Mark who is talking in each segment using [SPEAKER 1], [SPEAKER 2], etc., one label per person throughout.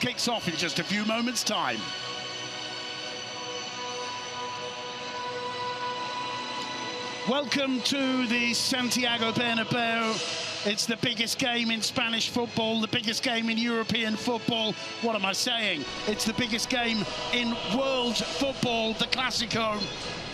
[SPEAKER 1] Kicks off in just a few moments' time. Welcome to the Santiago Bernabeu. It's the biggest game in Spanish football, the biggest game in European football. What am I saying? It's the biggest game in world football, the Clásico.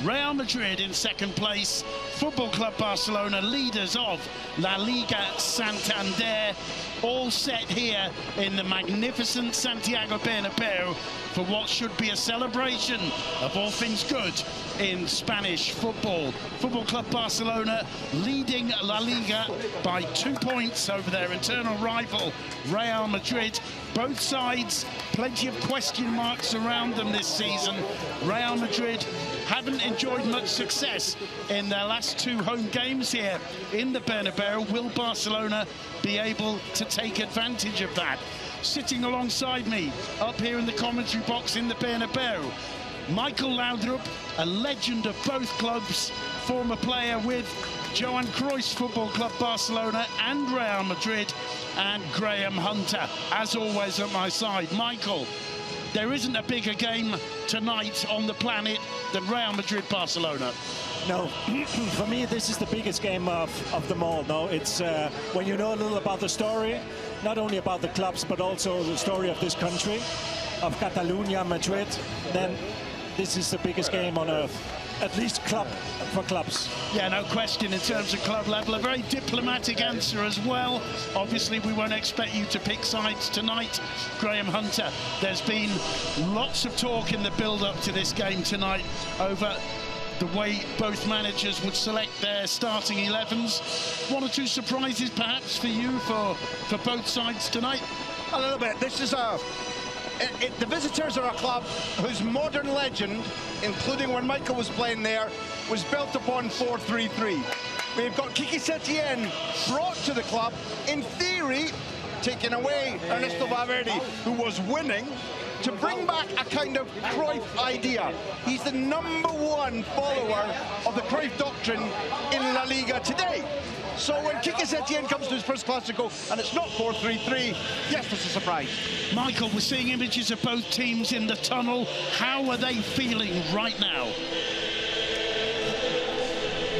[SPEAKER 1] Real Madrid in second place, Football Club Barcelona, leaders of La Liga Santander, all set here in the magnificent Santiago Bernabeu for what should be a celebration of all things good in Spanish football. Football Club Barcelona leading La Liga by 2 points over their internal rival Real Madrid. Both sides, plenty of question marks around them this season. Real Madrid haven't enjoyed much success in their last 2 home games here in the Bernabeu. Will Barcelona be able to take advantage of that? Sitting alongside me up here in the commentary box in the Bernabeu, Michael Laudrup, a legend of both clubs, former player with Johan Cruyff's Football Club Barcelona and Real Madrid, and Graham Hunter, as always, at my side. Michael, there isn't a bigger game tonight on the planet than Real Madrid-Barcelona.
[SPEAKER 2] No, for me, this is the biggest game of them all. No, it's when you know a little about the story, not only about the clubs, but also the story of this country, of Catalonia, Madrid, then this is the biggest game on earth. At least club for clubs. Yeah, no question in terms of club level. A very diplomatic answer as well. Obviously, we won't expect you to pick sides tonight. Graham Hunter, there's been lots of talk in the build-up to this game tonight over the way both managers would select their starting 11s. 1 or 2 surprises, perhaps, for you, for both sides tonight?
[SPEAKER 3] A little bit. This is the visitors are a club whose modern legend, including when Michael was playing there, was built upon 4-3-3. We've got Quique Setién brought to the club, in theory, taking away Ernesto Valverde, who was winning, to bring back a kind of Cruyff idea. He's the #1 follower of the Cruyff doctrine in La Liga today. So when Quique Setién comes to his first Clásico and it's not 4-3-3, yes, it's a surprise.
[SPEAKER 1] Michael, we're seeing images of both teams in the tunnel. How are they feeling right now?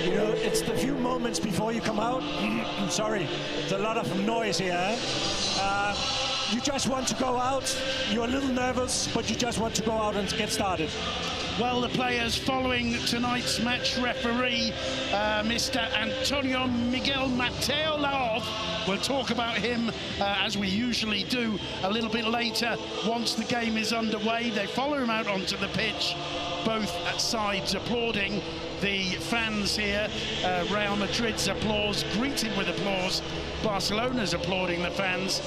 [SPEAKER 2] You know, it's the few moments before you come out. Sorry, there's a lot of noise here. You just want to go out. You're a little nervous, but you just want to go out and get started.
[SPEAKER 1] Well, the players following tonight's match referee, Mr. Antonio Miguel Mateo Laoz. We'll talk about him, as we usually do, a little bit later once the game is underway. They follow him out onto the pitch, both sides applauding. The fans here, Real Madrid's applause, greeted with applause. Barcelona's applauding the fans.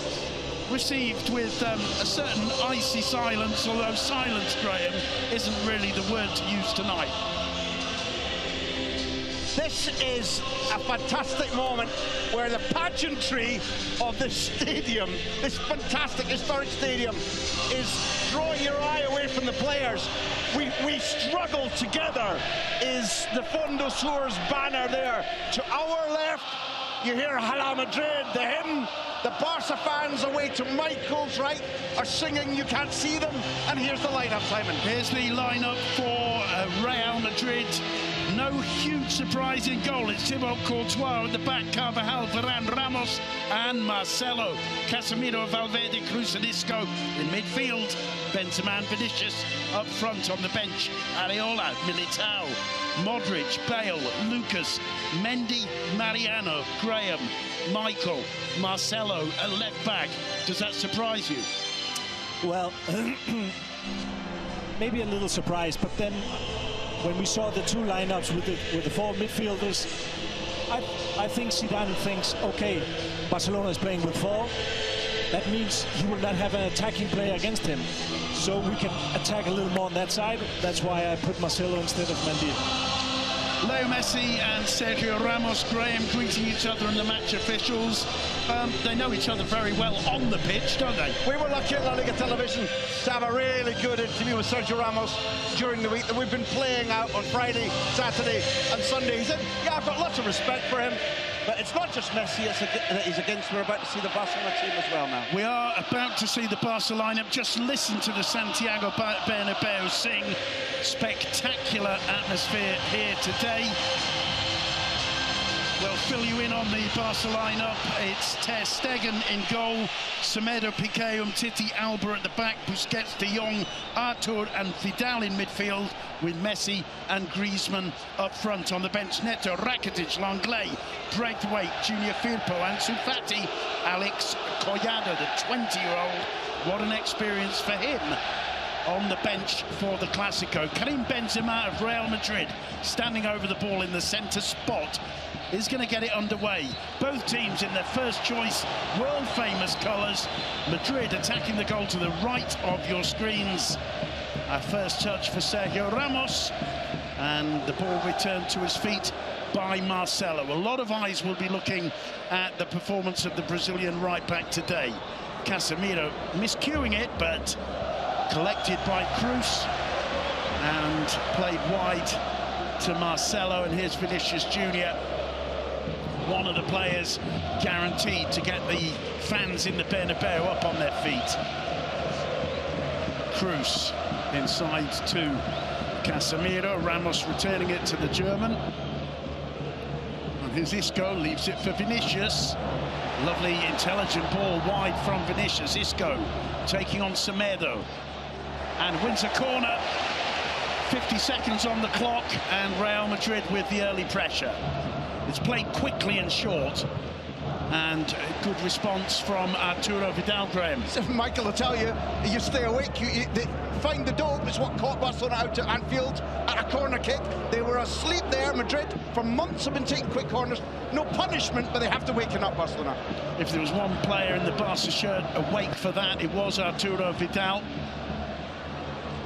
[SPEAKER 1] Received with a certain icy silence, although silence, Graham, isn't really the word to use tonight.
[SPEAKER 3] This is a fantastic moment where the pageantry of this stadium, this fantastic historic stadium, is drawing your eye away from the players. We struggle together is the Fondo Sur's banner there. To our left, you hear Hala Madrid, the hymn. The Barca fans away to Michael's right are singing You Can't See Them. And here's the lineup, Simon.
[SPEAKER 1] Here's the lineup for Real Madrid. No huge surprise in goal. It's Thibaut Courtois at the back, Carvajal, Varane, Ramos and Marcelo. Casemiro, Valverde, Cruz and Isco in midfield. Benzema and Vinicius up front on the bench. Areola, Militao, Modric, Bale, Lucas, Mendy, Mariano, Graham, Michael, Marcelo at left back. Does that surprise you?
[SPEAKER 2] Well, maybe a little surprise, but then when we saw the 2 lineups with the 4 midfielders, I think Zidane thinks, okay, Barcelona is playing with 4. That means he will not have an attacking player against him. So we can attack a little more on that side. That's why I put Marcelo instead of Mendy.
[SPEAKER 1] Leo Messi and Sergio Ramos, Graham, greeting each other and the match officials. They know each other very well on the pitch, don't they?
[SPEAKER 3] We were lucky at La Liga Television to have a really good interview with Sergio Ramos during the week that we've been playing out on Friday, Saturday and Sunday. He said, yeah, I've got lots of respect for him. But it's not just Messi that he's against. We're about to see the Barcelona team as well now.
[SPEAKER 1] We are about to see the Barca lineup. Just listen to the Santiago Bernabeu sing. Spectacular atmosphere here today. We'll fill you in on the Barca lineup. It's Ter Stegen in goal, Semedo, Piqué, Umtiti, Alba at the back, Busquets, De Jong, Artur and Vidal in midfield, with Messi and Griezmann up front. On the bench, Neto, Rakitic, Langley, Braithwaite, Junior Firpo, Ansu Fati, Alex Collado, the 20-year-old. What an experience for him on the bench for the Clásico. Karim Benzema of Real Madrid standing over the ball in the centre spot is going to get it underway. Both teams in their first choice, world-famous colours. Madrid attacking the goal to the right of your screens. A first touch for Sergio Ramos, and the ball returned to his feet by Marcelo. A lot of eyes will be looking at the performance of the Brazilian right-back today. Casemiro miscuing it, but collected by Cruz and played wide to Marcelo, and here's Vinicius Junior, one of the players guaranteed to get the fans in the Bernabeu up on their feet. Cruz inside to Casemiro, Ramos returning it to the German. And here's Isco, leaves it for Vinicius. Lovely, intelligent ball wide from Vinicius. Isco taking on Semedo and wins a corner. 50 seconds on the clock, and Real Madrid with the early pressure. It's played quickly and short, and a good response from Arturo Vidal, Graham.
[SPEAKER 3] Michael will tell you, you stay awake. They find the dope is what caught Barcelona out at Anfield at a corner kick. They were asleep there. Madrid for months have been taking quick corners. No punishment, but they have to waken up, Barcelona.
[SPEAKER 1] If there was one player in the Barca shirt awake for that, it was Arturo Vidal.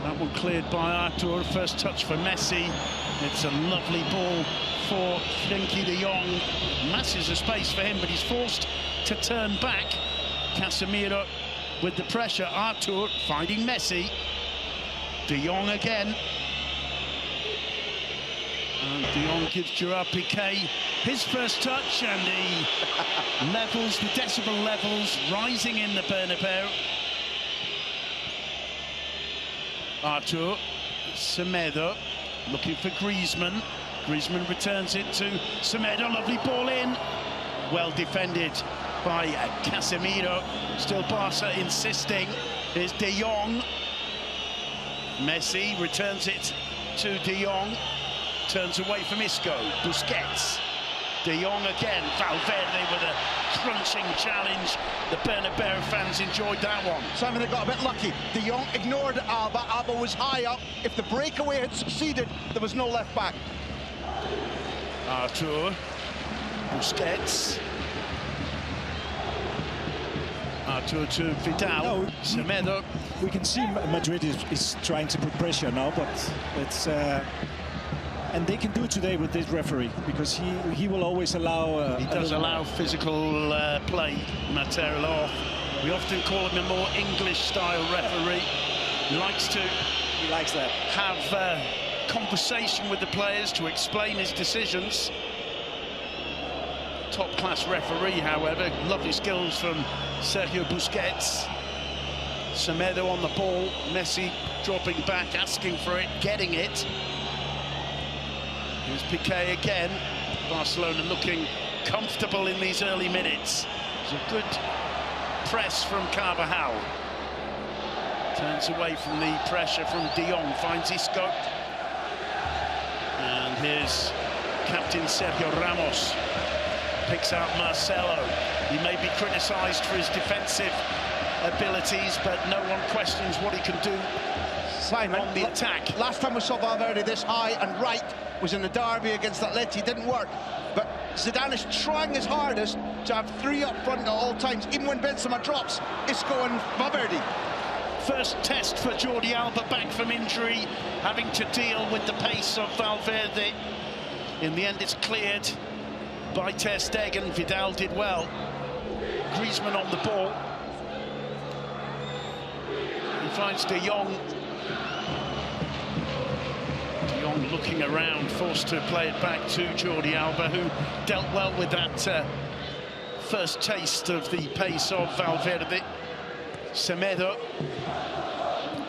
[SPEAKER 1] That one cleared by Artur. First touch for Messi. It's a lovely ball for Frenkie de Jong. Masses of space for him, but he's forced to turn back. Casemiro with the pressure. Artur finding Messi. De Jong again. And De Jong gives Gerard Piqué his first touch, and the levels, the decibel levels rising in the Bernabeu. Artur, Semedo looking for Griezmann. Griezmann returns it to Semedo. Lovely ball in. Well defended by Casemiro. Still Barca insisting. Here's De Jong. Messi returns it to De Jong. Turns away from Isco. Busquets. De Jong again. Valverde with a crunching challenge. The Bernabeu fans enjoyed that one.
[SPEAKER 3] Simon, they got a bit lucky. De Jong ignored Alba. Alba was high up. If the breakaway had succeeded, there was no left back.
[SPEAKER 1] Artur, Busquets. Artur to Vidal.
[SPEAKER 2] No,
[SPEAKER 1] Semedo.
[SPEAKER 2] We can see Madrid is trying to put pressure now, but it's and they can do it today with this referee, because he will always allow.
[SPEAKER 1] He does allow physical play, Matera. We often call him a more English-style referee. He likes that. Have conversation with the players to explain his decisions. Top-class referee, however. Lovely skills from Sergio Busquets. Semedo on the ball. Messi dropping back, asking for it, getting it. Here's Piqué again. Barcelona looking comfortable in these early minutes. It's a good press from Carvajal. Turns away from the pressure from De Jong, finds Isco. And here's captain Sergio Ramos. Picks out Marcelo. He may be criticised for his defensive abilities, but no one questions what he can do, Simon, on the attack.
[SPEAKER 3] Last time we saw Valverde this high and right was in the derby against Atleti. Didn't work, but Zidane is trying his hardest to have three up front at all times, even when Benzema drops. Isco and Valverde.
[SPEAKER 1] First test for Jordi Alba, back from injury, having to deal with the pace of Valverde. In the end, it's cleared by Ter Stegen. Vidal did well. Griezmann on the ball. He finds De Jong. De Jong Jong looking around, forced to play it back to Jordi Alba, who dealt well with that first taste of the pace of Valverde. Semedo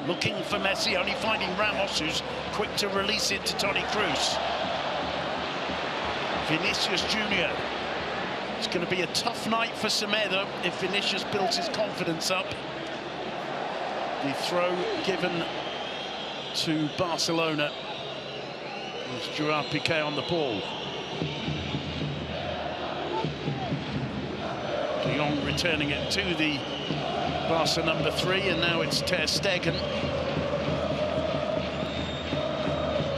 [SPEAKER 1] looking for Messi, only finding Ramos, who's quick to release it to Toni Kroos. Vinicius Jr. It's going to be a tough night for Semedo if Vinicius builds his confidence up. The throw given to Barcelona. There's Gerard Piqué on the ball. De Jong returning it to the Barca number 3, and now it's Ter Stegen.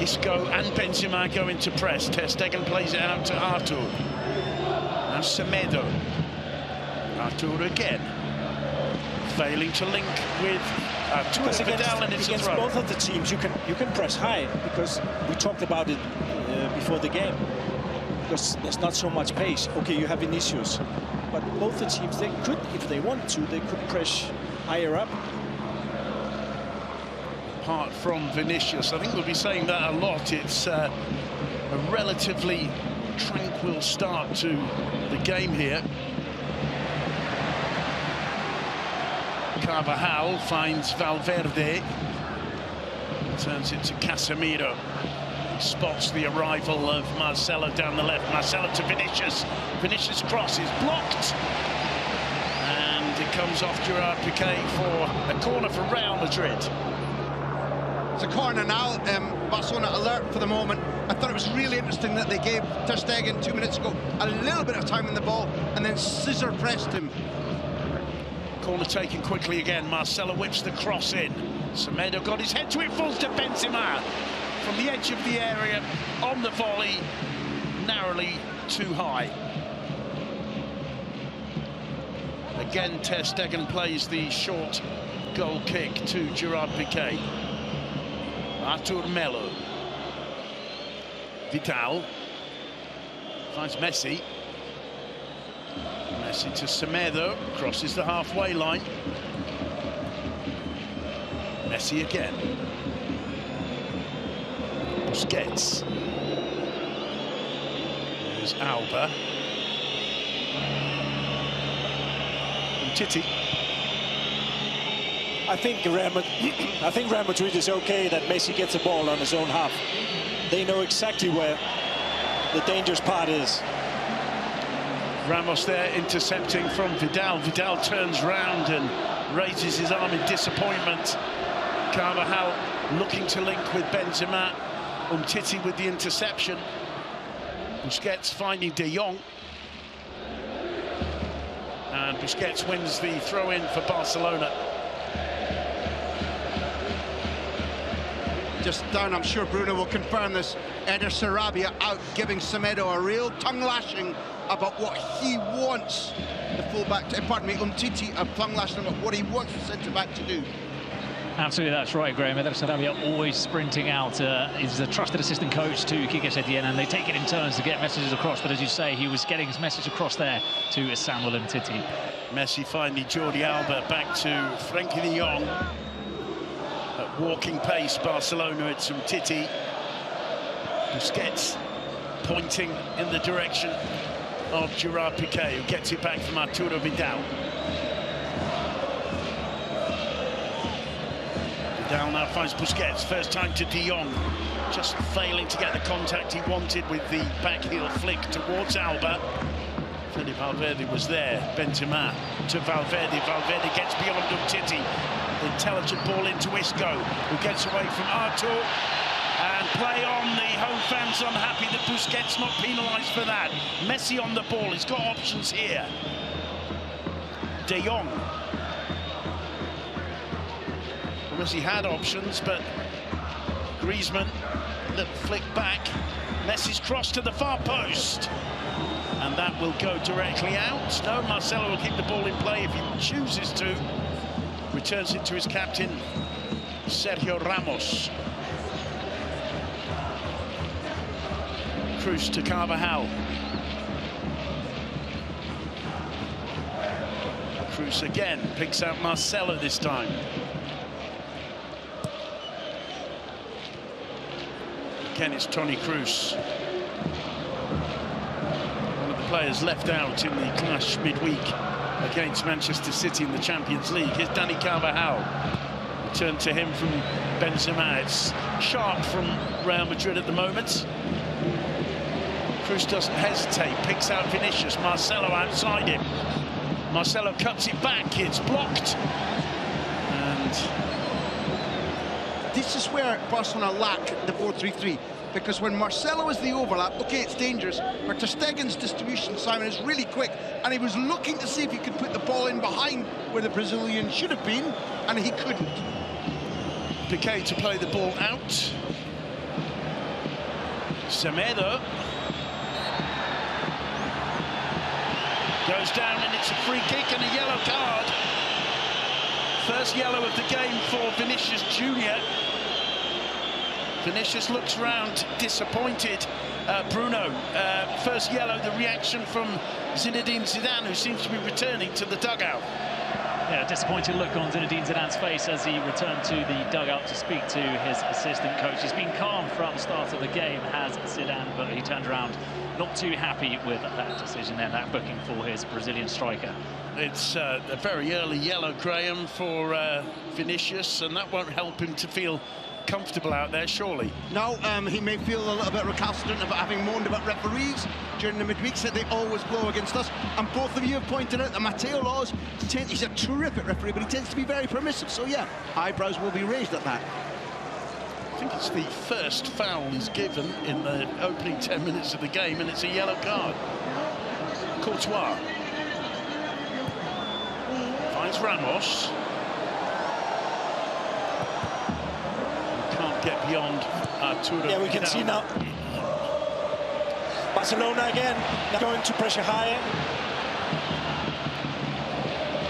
[SPEAKER 1] Isco and Benzema go into press. Ter Stegen plays it out to Artur. Now Semedo. Artur again. Failing to link with Artur Vidal, and it's a throw.
[SPEAKER 2] Both of the teams, you can press high, because we talked about it before the game. Because there's not so much pace. Okay, you have Vinicius, but both the teams, they could, if they want to, they could press higher up.
[SPEAKER 1] Apart from Vinicius, I think we'll be saying that a lot. It's a relatively tranquil start to the game here. Carvajal finds Valverde, turns it to Casemiro. Spots the arrival of Marcelo down the left. Marcelo to Vinicius. Vinicius cross is blocked, and it comes off Gerard Piqué for a corner for Real Madrid.
[SPEAKER 3] It's a corner now. Barcelona alert for the moment. I thought it was really interesting that they gave Ter Stegen 2 minutes ago a little bit of time in the ball and then scissor pressed him.
[SPEAKER 1] Corner taken quickly again. Marcelo whips the cross in. Semedo got his head to it, falls to Benzema. From the edge of the area, on the volley, narrowly too high. Again, Ter Stegen plays the short goal kick to Gerard Piqué. Artur Melo. Vidal finds Messi. Messi to Semedo, crosses the halfway line. Messi again. Busquets. There's Alba. And Titi.
[SPEAKER 2] I think Real Madrid is okay that Messi gets the ball on his own half. They know exactly where the dangerous part is.
[SPEAKER 1] Ramos there intercepting from Vidal. Vidal turns round and raises his arm in disappointment. Carvajal looking to link with Benzema. Titi with the interception. Busquets finding De Jong. And Busquets wins the throw-in for Barcelona.
[SPEAKER 3] Just down, I'm sure Bruno will confirm this. Eder Sarabia out giving Semedo a real tongue lashing about what he wants the fullback to, pardon me, Titi a tongue lashing about what he wants the centre-back to do.
[SPEAKER 4] Absolutely, that's right, Graham. Eder Sarabia always sprinting out. He's a trusted assistant coach to Quique Setién, and they take it in turns to get messages across. But as you say, he was getting his message across there to Samuel Umtiti.
[SPEAKER 1] Messi finally Jordi Alba back to Frenkie de Jong. At walking pace, Barcelona, it's Umtiti. Busquets pointing in the direction of Gerard Piqué, who gets it back from Arturo Vidal. Vidal now finds Busquets, first time to De Jong, just failing to get the contact he wanted with the back heel flick towards Alba. Fede Valverde was there. Benzema to Valverde. Valverde gets beyond Umtiti. Intelligent ball into Isco, who gets away from Artur. And play on. The home fans unhappy that Busquets not penalised for that. Messi on the ball. He's got options here. De Jong. Well, Messi had options, but Griezmann, little flick back. Messi's cross to the far post. And that will go directly out. No, Marcelo will keep the ball in play if he chooses to. Returns it to his captain, Sergio Ramos. Kroos to Carvajal. Kroos again, picks out Marcelo this time. again, it's Toni Kroos. One of the players left out in the clash midweek against Manchester City in the Champions League. Here's Dani Carvajal. Return to him from Benzema. It's sharp from Real Madrid at the moment. Kroos doesn't hesitate, picks out Vinicius. Marcelo outside him. Marcelo cuts it back, it's blocked. And
[SPEAKER 3] this is where Barcelona lack the 4-3-3, because when Marcelo is the overlap, okay, it's dangerous, but Ter Stegen's distribution, Simon, is really quick, and he was looking to see if he could put the ball in behind where the Brazilian should have been, and he couldn't.
[SPEAKER 1] Piqué to play the ball out. Semedo goes down, and it's a free kick and a yellow card. First yellow of the game for Vinicius Junior. Vinicius looks round, disappointed. Bruno, first yellow, the reaction from Zinedine Zidane, who seems to be returning to the dugout.
[SPEAKER 4] Yeah, disappointed look on Zinedine Zidane's face as he returned to the dugout to speak to his assistant coach. He's been calm from the start of the game, has Zidane, but he turned around not too happy with that decision then, that booking for his Brazilian striker.
[SPEAKER 1] It's a very early yellow, Graham, for Vinicius, and that won't help him to feel comfortable out there, surely. No,
[SPEAKER 3] he may feel a little bit recalcitrant about having moaned about referees during the midweek, said they always blow against us, and both of you have pointed out that Mateo Laws, he's a terrific referee, but he tends to be very permissive, so yeah, eyebrows will be raised at that.
[SPEAKER 1] I think it's the first foul he's given in the opening 10 minutes of the game, and it's a yellow card. Courtois finds Ramos. Can't get beyond Arturo.
[SPEAKER 2] Yeah, we can see now. Barcelona again going to pressure higher.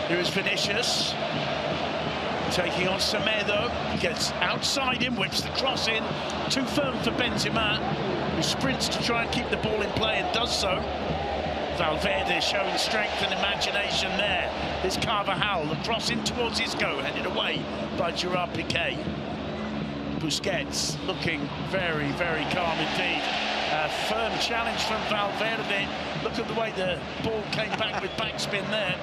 [SPEAKER 1] Here is Vinicius taking on Semedo. Gets outside him, whips the cross in. Too firm for Benzema, who sprints to try and keep the ball in play and does so. Valverde showing strength and imagination there. There's Carvajal, the cross in towards Isco, headed away by Gerard Piqué. Busquets looking very, very calm indeed. A firm challenge from Valverde. Look at the way the ball came back with backspin there.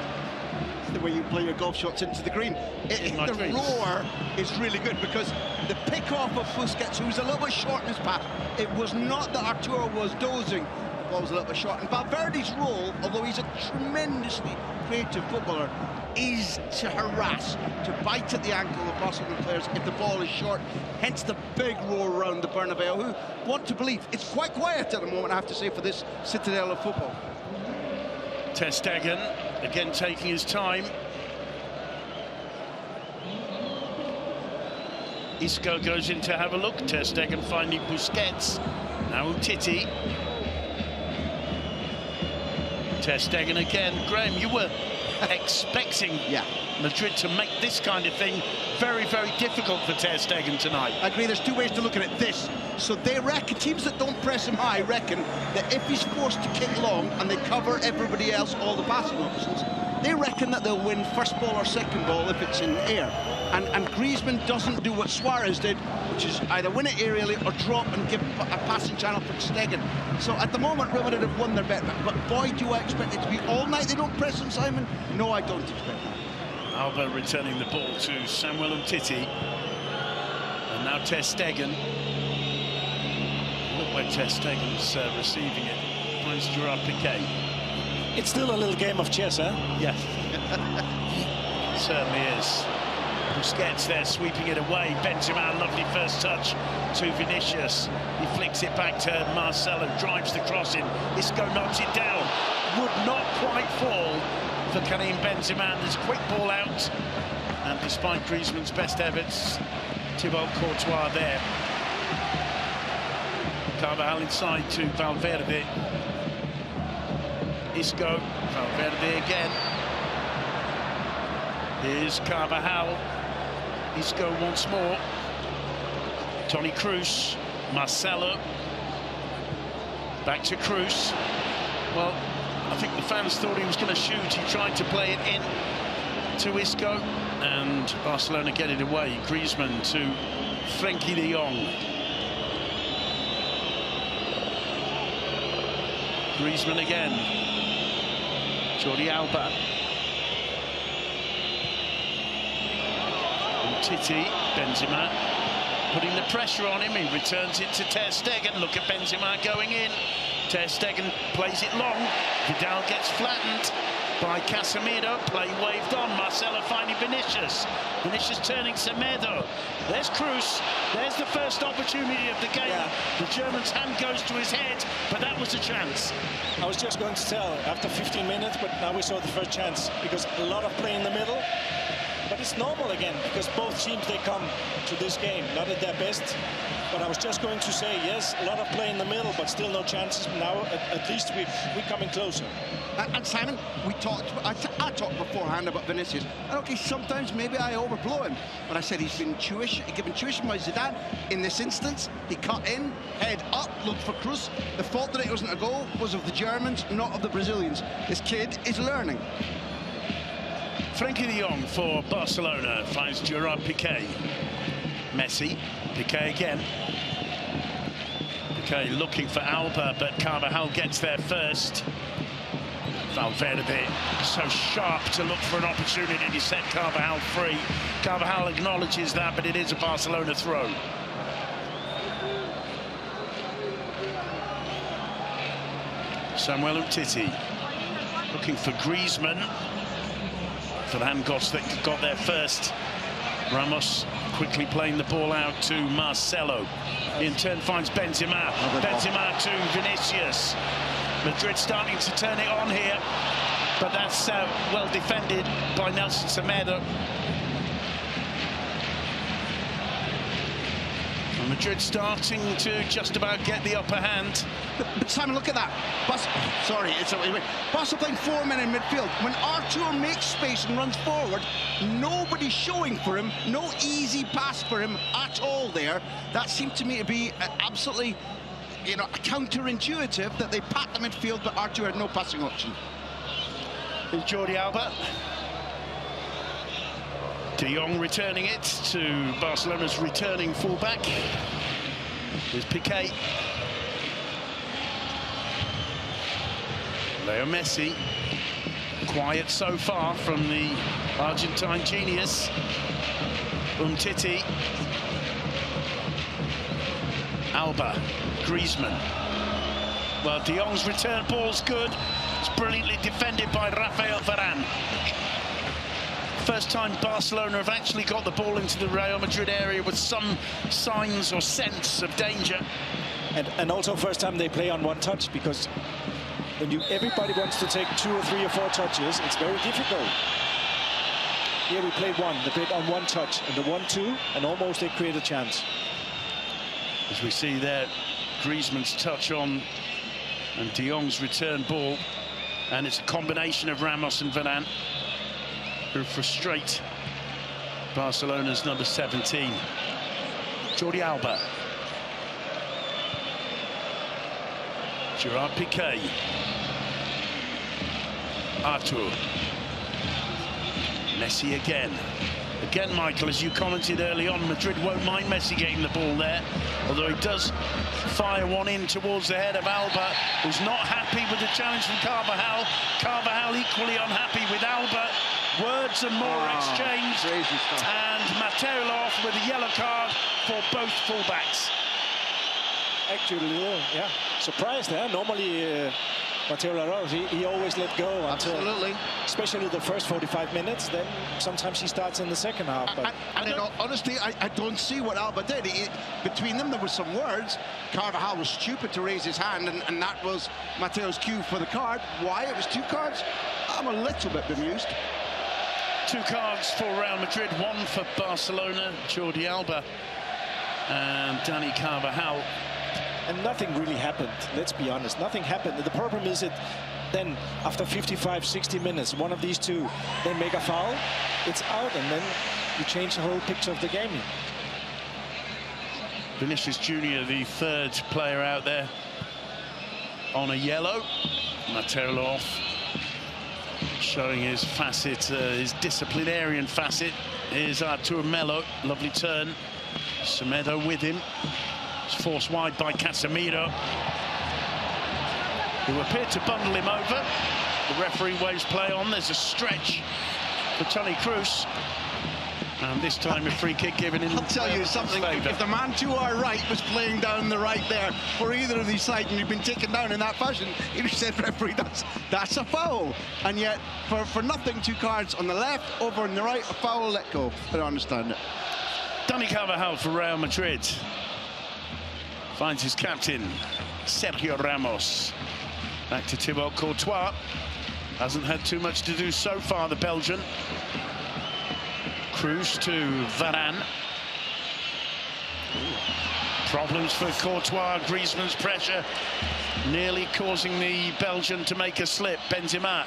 [SPEAKER 3] The way you play your golf shots into the green. The roar is really good, because the pick-off of Busquets, who was a little bit short in his pass, it was not that Arturo was dozing, the ball was a little bit short. And Valverde's role, although he's a tremendously creative footballer, is to harass, to bite at the ankle of Barcelona players if the ball is short, hence the big roar around the Bernabeu, who want to believe. It's quite quiet at the moment, I have to say, for this citadel of football.
[SPEAKER 1] Ter Stegen again taking his time. Isco goes in to have a look. Ter Stegen finding Busquets. Now Titi. Ter Stegen again. Graham, you were expecting Madrid to make this kind of thing very, very difficult for Ter Stegen tonight.
[SPEAKER 3] I agree, there's two ways to look at it. This, so they reckon, teams that don't press him high reckon that if he's forced to kick long and they cover everybody else, all the passing options, they reckon that they'll win first ball or second ball if it's in the air. And Griezmann doesn't do what Suarez did, which is either win it aerially or drop and give a passing channel for Stegen. So at the moment, Real Madrid have won their bet, but boy, do I expect it to be all night they don't press him, Simon? No, I don't expect that.
[SPEAKER 1] Alba returning the ball to Samuel Umtiti. And now Ter Stegen. Look where Ter Stegen's receiving it. Finds Gerard Piqué.
[SPEAKER 2] It's still a little game of chess, huh?
[SPEAKER 1] Yeah. Certainly is. Busquets there sweeping it away. Benzema, lovely first touch to Vinicius. He flicks it back to Marcelo, drives the cross in. Isco knocks it down. Would not quite fall for Karim Benzema. There's a quick ball out. And despite Griezmann's best efforts, Thibaut Courtois there. Carvajal inside to Valverde. Isco, Valverde again. Here's Carvajal. Isco once more. Toni Kroos, Marcelo. Back to Kroos. Well, I think the fans thought he was going to shoot. He tried to play it in to Isco, and Barcelona get it away. Griezmann to Frenkie de Jong. Griezmann again. Jordi Alba. Titi, Benzema, putting the pressure on him. He returns it to Ter Stegen. Look at Benzema going in. Ter Stegen plays it long. Vidal gets flattened by Casemiro. Play waved on. Marcelo finding Vinicius. Vinicius turning Semedo. There's Cruz. There's the first opportunity of the game. Yeah. The German's hand goes to his head, but that was a chance.
[SPEAKER 2] I was just going to tell after 15 minutes, but now we saw the first chance because a lot of play in the middle. But it's normal again because both teams, they come to this game not at their best. But I was just going to say, yes, a lot of play in the middle, but still no chances. Now, at least we're coming closer.
[SPEAKER 3] And Simon, I talked beforehand about Vinicius. And okay, sometimes maybe I overblow him. But I said he's been given tuition by Zidane. In this instance, he cut in, head up, looked for Cruz. The fault that it wasn't a goal was of the Germans, not of the Brazilians. This kid is learning.
[SPEAKER 1] Frenkie de Jong for Barcelona finds Gerard Piqué. Messi, Piqué again. Piqué looking for Alba, but Carvajal gets there first. Valverde so sharp to look for an opportunity to set Carvajal free. Carvajal acknowledges that, but it is a Barcelona throw. Samuel Umtiti looking for Griezmann. Van Gostek got there first. Ramos quickly playing the ball out to Marcelo. In turn finds Benzema. Benzema to Vinicius. Madrid starting to turn it on here, but that's well defended by Nelson Semedo. Madrid starting to just about get the upper hand.
[SPEAKER 3] But Simon, look at that. Barca playing 4 men in midfield. When Artur makes space and runs forward, nobody's showing for him. No easy pass for him at all there. That seemed to me to be absolutely, counterintuitive that they packed the midfield, but Artur had no passing option.
[SPEAKER 1] Is Jordi Alba. De Jong returning it to Barcelona's returning fullback. There's Piqué. Leo Messi. Quiet so far from the Argentine genius. Umtiti. Alba. Griezmann. Well, De Jong's return ball's good. It's brilliantly defended by Rafael Varane. First time Barcelona have actually got the ball into the Real Madrid area with some signs or sense of danger.
[SPEAKER 2] And also first time they play on one touch, because when everybody wants to take 2 or 3 or 4 touches, it's very difficult. Here we played one, they played on one touch, and the 1-2, and almost they create a chance.
[SPEAKER 1] As we see there, Griezmann's touch on and De Jong's return ball, and it's a combination of Ramos and Varane who frustrate Barcelona's number 17. Jordi Alba. Gerard Piqué. Artur. Messi again. Again, Michael, as you commented early on, Madrid won't mind Messi getting the ball there, although he does fire one in towards the head of Alba, who's not happy with the challenge from Carvajal. Carvajal equally unhappy with Alba. Words and more exchanged, and Mateo off with a yellow card for both fullbacks.
[SPEAKER 2] Actually, yeah, surprised there. Normally, Mateo Larose, he always let go until, especially the first 45 minutes. Then sometimes he starts in the second half. But
[SPEAKER 3] and in all honesty, I don't see what Alba did. Between them, there were some words. Carvajal was stupid to raise his hand, and that was Mateo's cue for the card. Why? It was 2 cards. I'm a little bit bemused.
[SPEAKER 1] 2 cards for Real Madrid, 1 for Barcelona, Jordi Alba and Dani Carvajal.
[SPEAKER 2] And nothing really happened, let's be honest. Nothing happened. The problem is that then after 55, 60 minutes, one of these 2, they make a foul, it's out, and then you change the whole picture of the game.
[SPEAKER 1] Vinicius Jr., the 3rd player out there on a yellow. Mateo off, showing his facet, his disciplinarian facet. Here's Artur Melo, lovely turn. Semedo with him. It's forced wide by Casemiro. who appeared to bundle him over. The referee waves play on. There's a stretch for Toni Kroos. And this time a free kick given in.
[SPEAKER 3] I'll tell you something, if the man to our right was playing down the right there for either of these sides and you've been taken down in that fashion, he'd have said, referee, that's a foul. And yet, for nothing, 2 cards on the left, over on the right, a foul, let go. I don't understand it.
[SPEAKER 1] Dani Carvajal for Real Madrid finds his captain, Sergio Ramos. Back to Thibaut Courtois. Hasn't had too much to do so far, the Belgian. Kroos to Varane. Problems for Courtois. Griezmann's pressure nearly causing the Belgian to make a slip. Benzema.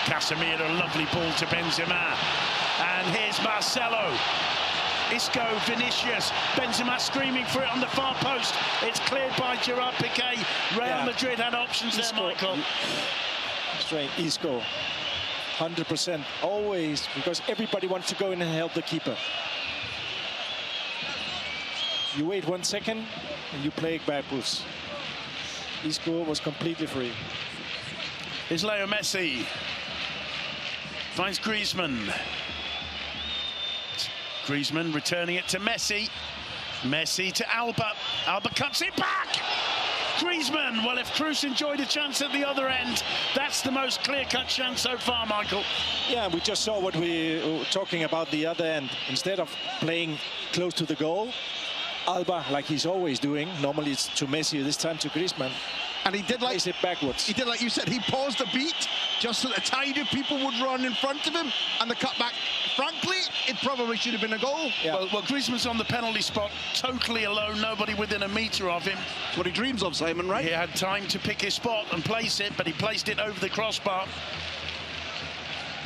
[SPEAKER 1] Casemiro, lovely ball to Benzema. And here's Marcelo. Isco, Vinicius. Benzema screaming for it on the far post. It's cleared by Gerard Piqué. Real Madrid had options there, Michael.
[SPEAKER 2] Straight, Isco. 100%, always, because everybody wants to go in and help the keeper. You wait 1 second and you play it backwards. Isco was completely free.
[SPEAKER 1] Here's Leo Messi. Finds Griezmann. Griezmann returning it to Messi. Messi to Alba. Alba cuts it back. Griezmann. Well, if Kroos enjoyed a chance at the other end, that's the most clear-cut chance so far, Michael.
[SPEAKER 2] Yeah, we just saw what we were talking about the other end. Instead of playing close to the goal, Alba, like he's always doing, normally it's to Messi, this time to Griezmann.
[SPEAKER 3] And he did like
[SPEAKER 2] it backwards.
[SPEAKER 3] He did like you said. He paused a beat just so that a tiny of people would run in front of him, and the cutback. Frankly, it probably should have been a goal.
[SPEAKER 2] Yeah.
[SPEAKER 1] Well, Griezmann's on the penalty spot, totally alone, nobody within a metre of him.
[SPEAKER 3] That's what he dreams of, Simon, right?
[SPEAKER 1] He had time to pick his spot and place it, but he placed it over the crossbar.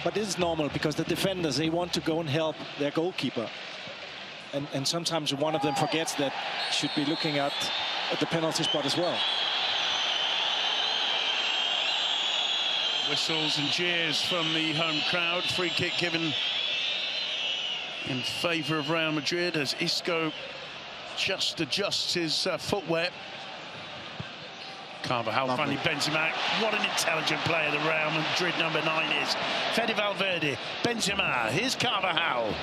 [SPEAKER 2] But this is normal because the defenders, they want to go and help their goalkeeper. And sometimes one of them forgets that should be looking at the penalty spot as well.
[SPEAKER 1] Whistles and jeers from the home crowd. Free kick given in favour of Real Madrid as Isco just adjusts his footwear. Carvajal finally Benzema. What an intelligent player the Real Madrid number 9 is. Fede Valverde, Benzema, here's Carvajal.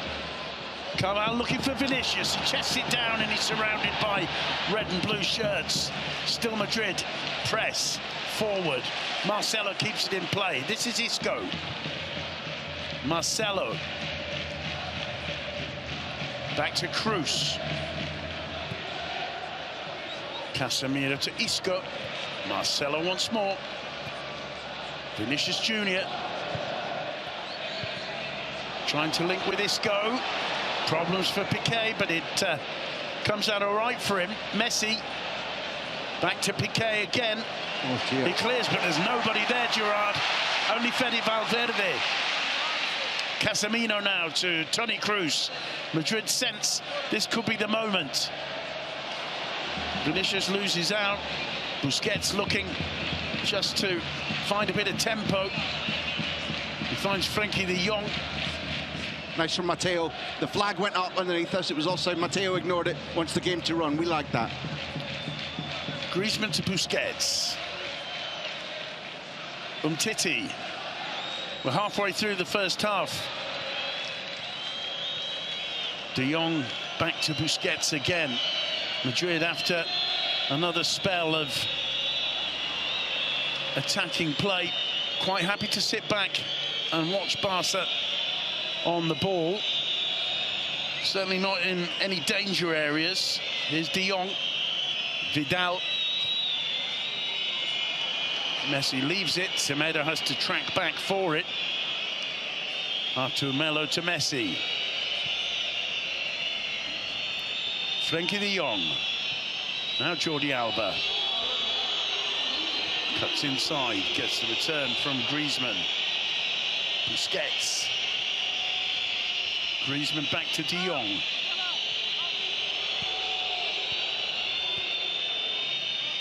[SPEAKER 1] Carvajal looking for Vinicius. He chests it down and he's surrounded by red and blue shirts. Still Madrid. Press. Forward. Marcelo keeps it in play. This is Isco. Marcelo. Back to Kroos. Casemiro to Isco. Marcelo once more. Vinicius Jr. Trying to link with Isco. Problems for Piqué, but it comes out all right for him. Messi. Back to Piqué again.
[SPEAKER 3] Oh,
[SPEAKER 1] he clears, but there's nobody there, Gerard. Only Fede Valverde. Casemiro now to Toni Kroos. Madrid sense this could be the moment. Vinicius loses out. Busquets looking just to find a bit of tempo. He finds Frenkie de Jong.
[SPEAKER 3] Nice from Mateo. The flag went up underneath us. It was offside. Mateo ignored it. Wants the game to run. We like that.
[SPEAKER 1] Griezmann to Busquets. Umtiti. We're halfway through the first half. De Jong back to Busquets again. Madrid, after another spell of attacking play, quite happy to sit back and watch Barca on the ball. Certainly not in any danger areas. Here's De Jong. Vidal. Messi leaves it. Semedo has to track back for it. Artur Melo to Messi. Frenkie de Jong. Now Jordi Alba. Cuts inside. Gets the return from Griezmann. Busquets. Griezmann back to De Jong.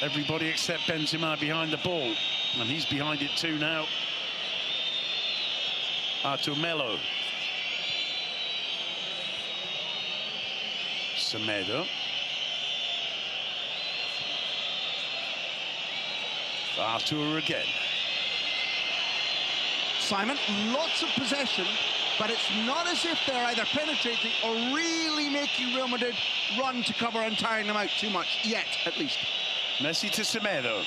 [SPEAKER 1] Everybody except Benzema behind the ball. And he's behind it too now. Artur Melo. Semedo. Artur again.
[SPEAKER 3] Simon, lots of possession, but it's not as if they're either penetrating or really making Real Madrid run to cover and tiring them out too much, yet, at least.
[SPEAKER 1] Messi to Semedo.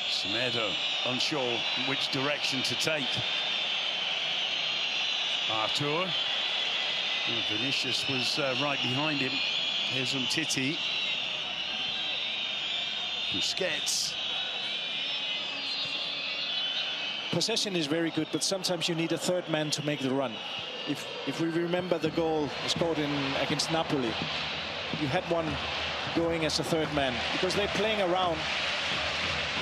[SPEAKER 1] Semedo unsure which direction to take. Artur. Vinicius was right behind him. Here's Umtiti. Busquets.
[SPEAKER 2] Possession is very good, but sometimes you need a third man to make the run. If we remember the goal scored against Napoli, you had one going as a third man because they're playing around.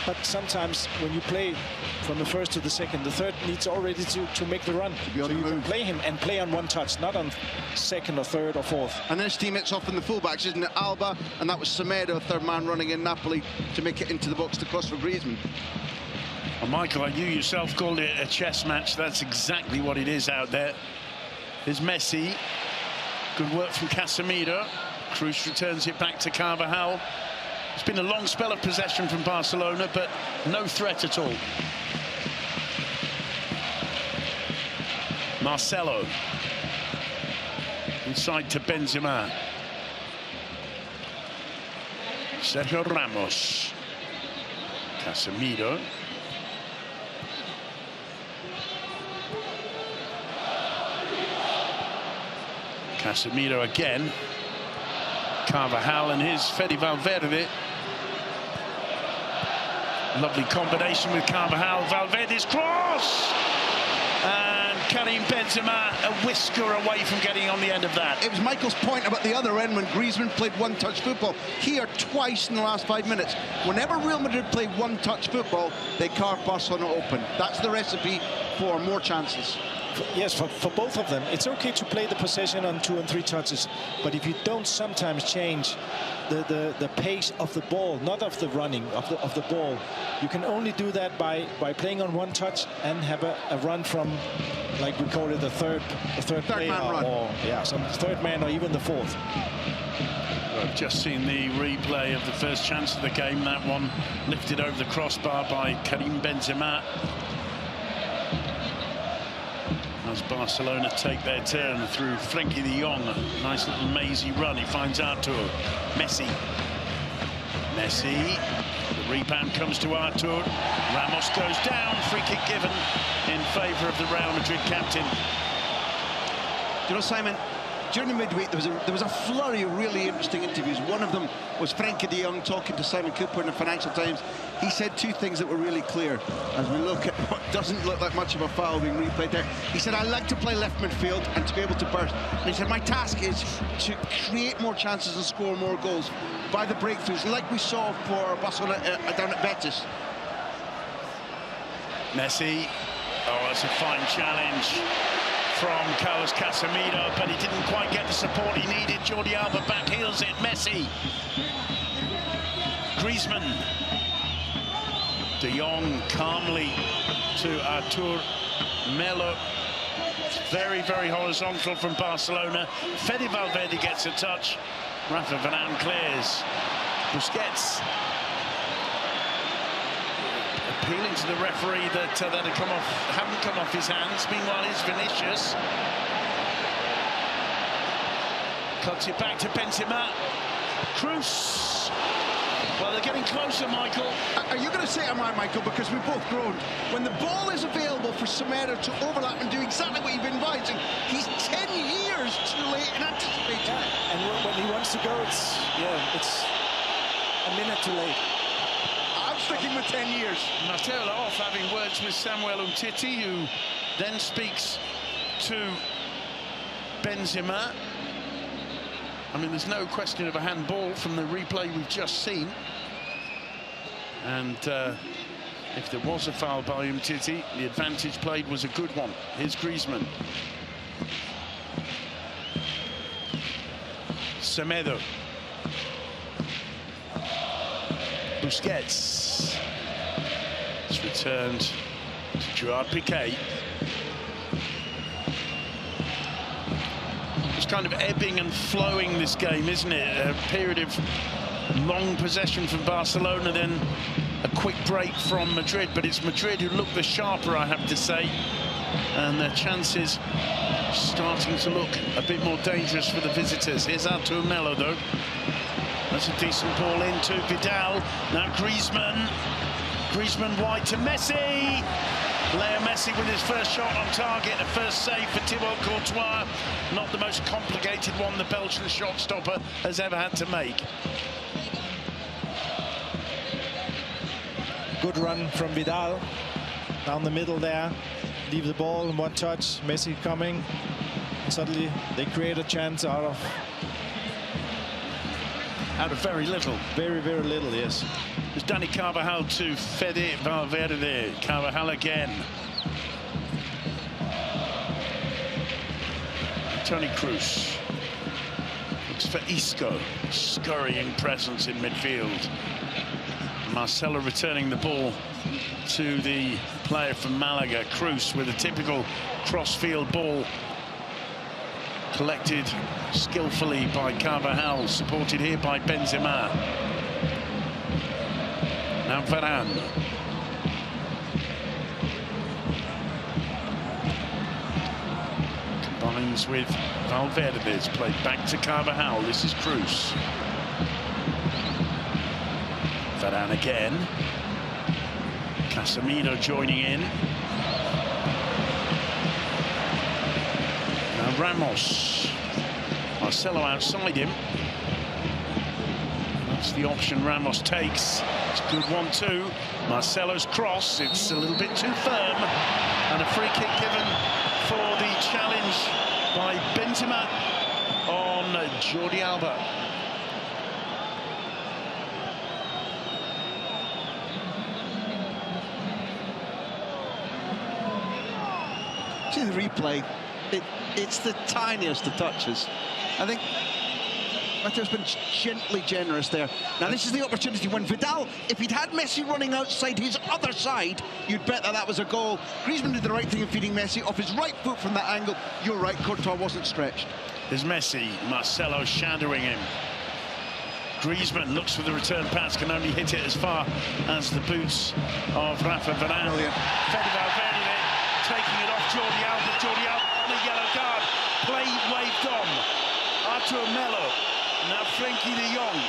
[SPEAKER 2] But sometimes when you play from the first to the second, the third needs already to make the run. So you can play him and play on one touch, not on second or third or fourth.
[SPEAKER 3] And then his teammates off in the fullbacks, isn't it? Alba, and that was Semedo, third man running in Napoli to make it into the box to cross for Griezmann.
[SPEAKER 1] Well, Michael, you yourself called it a chess match. That's exactly what it is out there. Here's Messi. Good work from Casemiro. Cruz returns it back to Carvajal. It's been a long spell of possession from Barcelona, but no threat at all. Marcelo. Inside to Benzema. Sergio Ramos. Casemiro. Casemiro again. Carvajal and his Fede Valverde. Lovely combination with Carvajal. Valverde's cross! And Karim Benzema a whisker away from getting on the end of that.
[SPEAKER 3] It was Michael's point about the other end when Griezmann played one-touch football. Here, twice in the last 5 minutes. Whenever Real Madrid play one-touch football, they carve Barcelona open. That's the recipe for more chances.
[SPEAKER 2] Yes, for both of them. It's okay to play the possession on 2 and 3 touches, but if you don't sometimes change the pace of the ball, not of the running, of the ball, you can only do that by playing on 1 touch and have a run from, like we call it, the third player,
[SPEAKER 3] man run.
[SPEAKER 2] or some third man, or even the fourth.
[SPEAKER 1] I've just seen the replay of the first chance of the game. That one lifted over the crossbar by Karim Benzema. As Barcelona take their turn through Frenkie de Jong. A nice little mazy run. He finds Artur. Messi. Messi. The rebound comes to Artur. Ramos goes down. Free kick given in favour of the Real Madrid captain.
[SPEAKER 3] You know, Simon, during the midweek there was a flurry of really interesting interviews. One of them was Frenkie de Jong talking to Simon Cooper in the Financial Times. He said 2 things that were really clear as we look at what doesn't look like much of a foul being replayed there. He said, I like to play left midfield and to be able to burst. And he said, my task is to create more chances and score more goals by the breakthroughs, like we saw for Barcelona down at Betis.
[SPEAKER 1] Messi. Oh, that's a fine challenge from Carlos Casemiro, but he didn't quite get the support he needed. Jordi Alba back heels it. Messi. Griezmann. De Jong calmly to Artur. Melo. It's very, very horizontal from Barcelona. Fede Valverde gets a touch. Rafa Varane clears. Busquets. Appealing to the referee that hadn't come off his hands. Meanwhile, it's Vinicius. Cuts it back to Benzema. Cruz. Well, they're getting closer, Michael.
[SPEAKER 3] Are you going to say, am I, Michael? Because we've both groaned. When the ball is available for Semedo to overlap and do exactly what you've been advising, he's 10 years too late in anticipating.
[SPEAKER 2] Yeah. And when he wants to go, it's a minute too late.
[SPEAKER 3] I'm sticking with 10 years.
[SPEAKER 1] Mateo Laoff having words with Samuel Umtiti, who then speaks to Benzema. I mean, there's no question of a handball from the replay we've just seen. And if there was a foul by Umtiti, the advantage played was a good one. Here's Griezmann. Semedo. Busquets. It's returned to Gerard Piqué. It's kind of ebbing and flowing, this game, isn't it? A period of Long possession from Barcelona, then a quick break from Madrid, but it's Madrid who look the sharper, I have to say, and their chances starting to look a bit more dangerous for the visitors. Here's Artur Melo, though. That's a decent ball into Vidal. Now Griezmann. Griezmann wide to Messi. Leo Messi with his first shot on target, a first save for Thibaut Courtois. Not the most complicated one the Belgian shot stopper has ever had to make.
[SPEAKER 2] Good run from Vidal. Down the middle there. Leave the ball in one touch. Messi coming. Suddenly they create a chance out of
[SPEAKER 1] very little.
[SPEAKER 2] Very, very little, yes.
[SPEAKER 1] It's Dani Carvajal to Fede Valverde. Carvajal again. Toni Kroos. Looks for Isco. Scurrying presence in midfield. Marcelo returning the ball to the player from Malaga. Kroos with a typical cross-field ball. Collected skillfully by Carvajal, supported here by Benzema. Now Varane. Combines with Valverde. It's played back to Carvajal. This is Kroos. Varane again. Casemiro joining in. Now Ramos. Marcelo outside him. That's the option Ramos takes. It's a good 1-2. Marcelo's cross. It's a little bit too firm. And a free kick given for the challenge by Benzema on Jordi Alba.
[SPEAKER 3] See the replay. It's the tiniest of touches. I think Matteo's been gently generous there. Now this is the opportunity when Vidal, if he'd had Messi running outside his other side, you'd bet that that was a goal. Griezmann did the right thing in feeding Messi off his right foot from that angle. You're right, Courtois wasn't stretched.
[SPEAKER 1] There's Messi, Marcelo shadowing him. Griezmann looks for the return pass, can only hit it as far as the boots of Rafa Varane. Fede Valverde taking it off Jordi Alba. Jordi Alba on a yellow card. Play waved on. Artur Melo. Now Frenkie de Jong.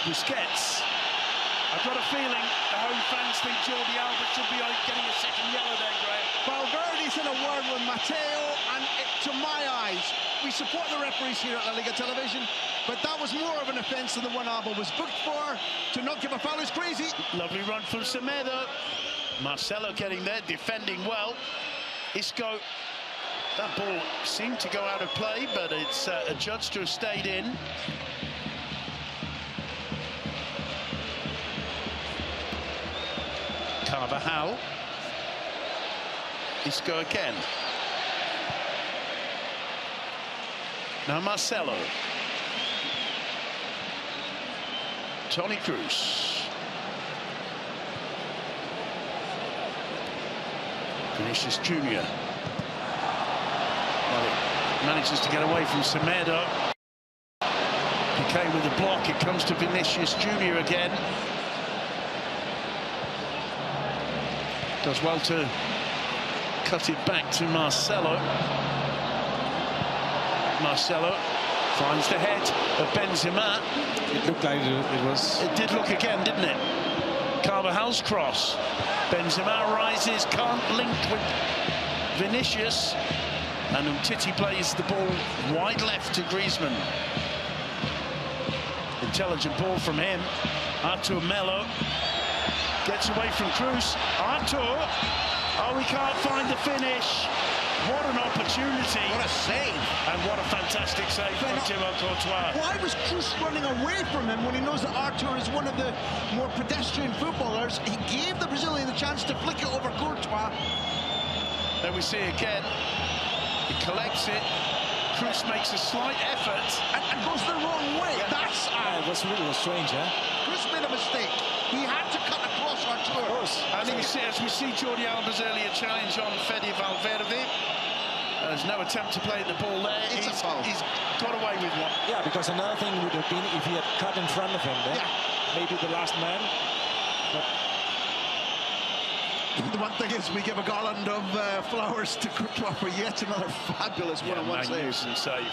[SPEAKER 1] Busquets. I've got a feeling the home fans think Jordi Alba should be getting a second yellow there, Graham.
[SPEAKER 3] Valverde's in a word with Matteo, and to my eyes, we support the referees here at La Liga Television, but that was more of an offence than the one Alba was booked for. To not give a foul is crazy.
[SPEAKER 1] Lovely run from Semedo. Marcelo getting there, defending well. Isco, that ball seemed to go out of play, but it's adjudged to have stayed in. Carvajal. Isco again. Now Marcelo. Toni Kroos. Vinicius Junior. Well, it manages to get away from Semedo. Piqué with the block. It comes to Vinicius Junior again. Does well to cut it back to Marcelo. Marcelo finds the head of Benzema.
[SPEAKER 2] It looked like it was.
[SPEAKER 1] It did look again, didn't it? Carvajal's cross. Benzema rises, can't link with Vinicius. And Umtiti plays the ball wide left to Griezmann. Intelligent ball from him. Artur Melo gets away from Kroos. Artur. Oh, we can't find the finish. What an opportunity.
[SPEAKER 3] What a save.
[SPEAKER 1] And what a fantastic save from Thibaut Courtois.
[SPEAKER 3] Why was Kroos running away from him when he knows that Artur is one of the more pedestrian footballers? He gave the Brazilian the chance to flick it over Courtois.
[SPEAKER 1] There we see again. He collects it. Kroos makes a slight effort.
[SPEAKER 3] And goes the wrong way. Yeah. That's
[SPEAKER 2] it was really strange, huh?
[SPEAKER 3] Kroos made a mistake. He had to cut across Artur.
[SPEAKER 1] And as we see Jordi Alba's earlier challenge on Fede Valverde, There's no attempt to play the ball there.
[SPEAKER 3] It's a foul.
[SPEAKER 1] He's got away with one.
[SPEAKER 2] Yeah, because another thing would have been if he had cut in front of him, then maybe the last man. But
[SPEAKER 3] the one thing is, we give a garland of flowers to Courtois for yet another fabulous one-on-one save.
[SPEAKER 1] Magnificent save.